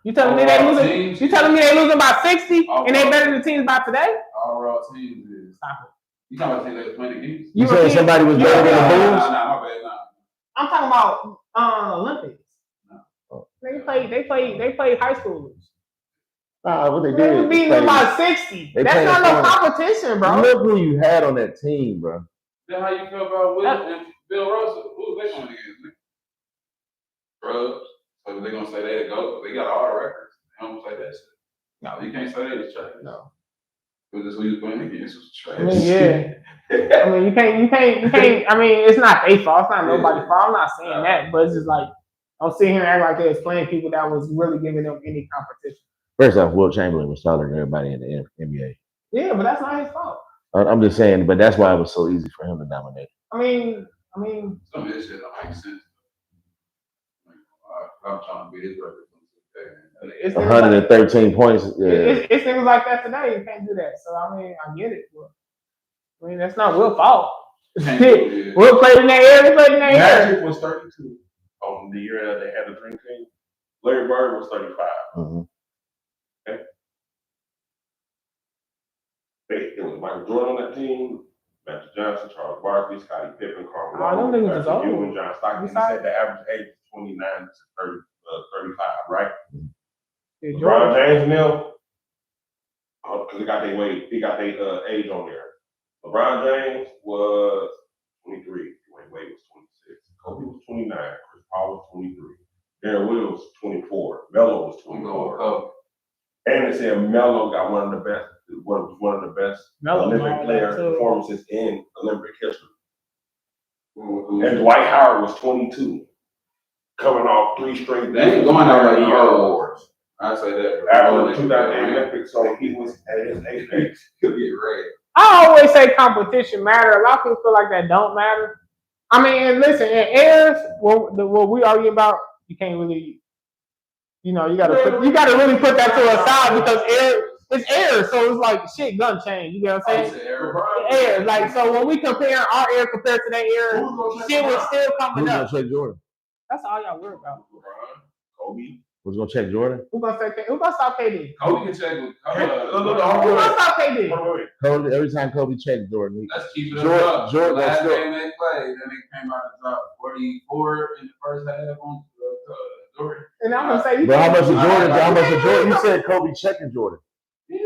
You telling me they losing? Teams, You telling me they losing by 60 and they Overall. better than the teams by today? Overall teams is. Stop it. You talking about the teams that playing the games? You saying somebody was better than the Bulls? Nah, my bad, nah. I'm talking about Olympics. They played high schoolers. What they They did. was beating them by 60. They That's played not no corner. competition, bro. Look who you had on that team, bro. Then how you feel about Will and Bill Russell? Who they going against? Scrubs. So they gonna say they the GOAT? They got all the records. They don't say that shit. No, you can't say they was trash. No. Because that's who you was playing against was trash. I mean, yeah. I mean, you can't. I mean, it's not their fault. It's not nobody's fault. I'm not saying that, but it's just like don't sit here and act like they was playing people that was really giving them any competition. First off, Will Chamberlain was taller than everybody in the NBA. Yeah, but that's not his fault. I'm just saying, but that's why it was so easy for him to dominate. I mean, Some of this shit don't make sense. I'm trying to beat his record. it's things like, 113 points. Yeah. it's things like that today. You can't do that. So I mean, I get it. But, I mean, that's not Will's fault. Will played in that area. They played in that area. Magic was 32 on the year that they had the Dream Team. Larry Bird was 35. Mhm. It was Michael Jordan on that team, Magic Johnson, Charles Barkley, Scottie Pippen, Karl Oh, them niggas is old. Ewing, John Stockton. He said the average age is 29 to 35, right? Yeah, LeBron Jordan. James and them, because he got their age on there. LeBron James was 23. Dwayne Wade was 26. Kobe was 29. Chris Paul was 23. Darren Williams was 24. Melo was 24. And they said Melo got one of the best Melo Olympic balled player out, too. performances in Olympic history. And Dwight Howard was 22, coming off 3 straight. They ain't going out like year awards. I say that. After the 2008 Olympics, so he was at his age. He'll get red. I always say competition matter. A lot of people feel like that don't matter. I mean, and listen, in airs, what we argue about, you can't really, you gotta really put that to a side because it's air, so it's like shit gonna change. You know what I'm saying? Air, like so when we compare our air compared to that air, shit was still coming Who's up. gonna check Jordan? That's all y'all worry about. Kobe. Who's gonna check Jordan? Who gonna stop KD? Kobe can check with. Who gonna stop KD? Kobe, every time Kobe checked Jordan, Let's keep it Jordan- up. Jordan The last still- game they played, then they came out and dropped 44 in the first half on Jordan. And I'm gonna say, but how much of Jordan? How much of Jordan? You said Kobe checking Jordan, Yeah,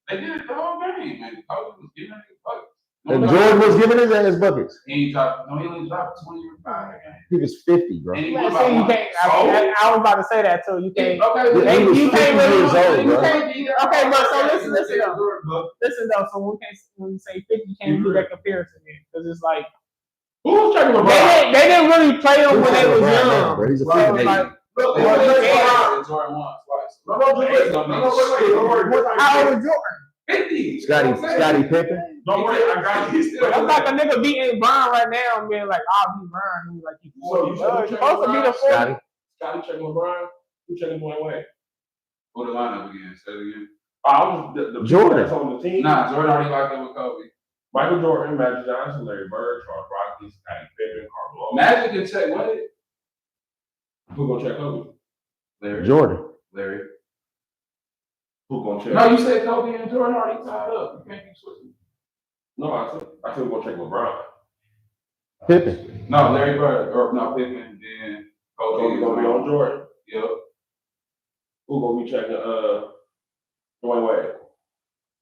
they did it the whole game, man. Kobe was giving it buckets. and Jordan was giving his ass buckets. He only dropped 25 again. He was 50, bro. And he Man, won see, by you one. can't. I was about to say that too. You can't. Okay, Yeah, he was 50 years old, You bro. can't. Okay, but so listen though. Listen though. So when we say 50, you can't do that comparison because it's like Who's checking LeBron? they didn't really play him when they was LeBron now, young. bro. He's a So freaking it's like, idiot. Look, They look, won look, twice, and Jordan won twice. No, wait. Don't worry. how old was Jordan? 50. Scotty Pippen. Don't worry, I got you. That's like a nigga beating Brian right now and being like, I'll beat Brian. He's like, he's 40. You're supposed to be the 40. Scotty. Scotty checking LeBron. Who checking Dwayne Wade? Put the lineup again. Say it again. I was the Jordan. that's on the team. Nah, Jordan already locked in with Kobe. Michael Jordan, Magic Johnson, Larry Bird, Charles Barkley, Scottie Pippen, Carmelo. Magic can check what? Who gonna check Kobe? Larry. Jordan. Larry. Who gonna check? No, you said Kobe and Jordan already tied up. You can't keep switching. No, I said who gonna check LeBron. Pippen. No, Larry Bird or no Pippen, then Kobe. Kobe gonna be on Jordan. Yep. Who gonna be checking Dwayne Wade?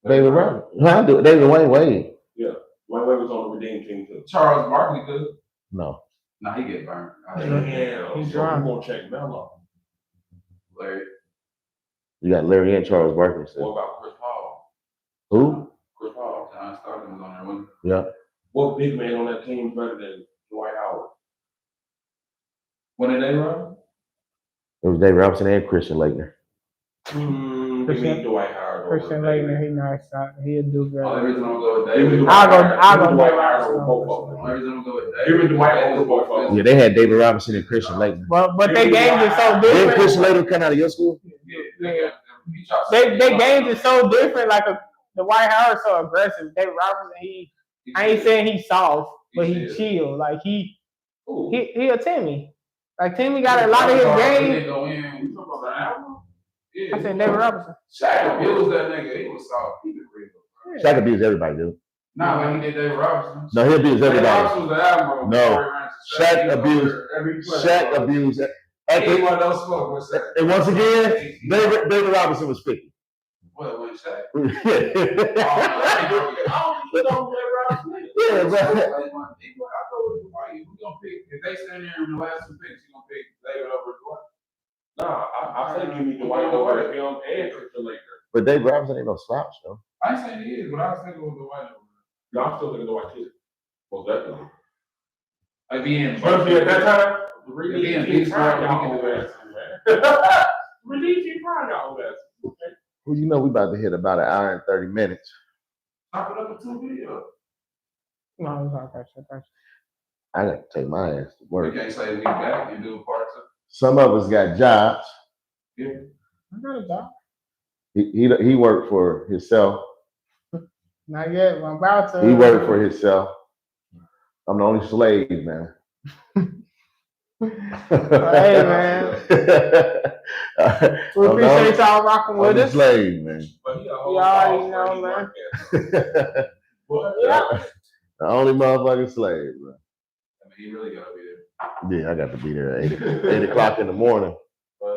David Robinson. Huh? David Wade. Dwayne Wade was on the redeem team too. Charles Barkley could. No. Nah, he get burned. Damn. He's So drunk. who gonna check Melo? Larry. You got Larry and Charles Barkley. What So. about Chris Paul? Who? Chris Paul. John Stockton was on there, wasn't Yeah. What big man on that team is better than Dwight Howard? he? When did they run? It was David Robinson and Christian Laettner. Give me Christian- Dwight Howard. Christian Laettner, he nice. He'll do good. Only reason I'm gonna go with Give me David. Dwight I'll go- Howard. I'll go Give me Dwight David Howard Robinson. over both of them. Only reason I'm gonna go with Give David. me Dwight over both of them. Yeah, they had David Robinson and Christian Laettner. But they games is so Didn't different. Christian Laettner come out of your school? Yeah. They games is so different. Like the White Howard so aggressive. David Robinson, I ain't saying he's soft, but he chill. Like he a Timmy. Like Timmy got a lot of his game. Go in. You talking about the album? Yeah. I said David Robinson. Shaq abused that nigga. He was soft. He was real. Shaq abused everybody, dude. Nah, when he did David Robinson. No, he abused David everybody. Robinson was the admiral. No. before he ran to Shaq He was abused- over every play. Shaq abused. He wasn't no smoke with Shaq. And once again, David Robinson was 50. What, with Shaq? Yeah, bro. If they stand there in the last two picks, you gonna pick David over Dwight. Nah, I said give me Dwight over him and Christian Laettner. But David Robinson ain't no slouch, though. I ain't saying he is, but I was thinking with Dwight over. No, I'm still thinking Dwight too. Most definitely. Like being, Especially at that time, the Yeah, redeem he's team prime right. y'all old asses, man. Redeem team prime y'all old asses. Okay? Well, you know we about to hit about an hour and 30 minutes. Top it up with 2 videos. No, it's not that. I got to take my ass to We work. can't say we back and do a part 2. Some of us got jobs. I got a job. He worked for himself. Not yet. I'm about to. He worked for himself. I'm the only slave, man. Hey, man. We appreciate y'all rocking I'm with the us. slave, man. But he a You whole already boss, know, man. The What? Yeah. only motherfucking slave, man. I mean, he really gotta be there. Yeah, I got to be there at 8 o'clock in the morning.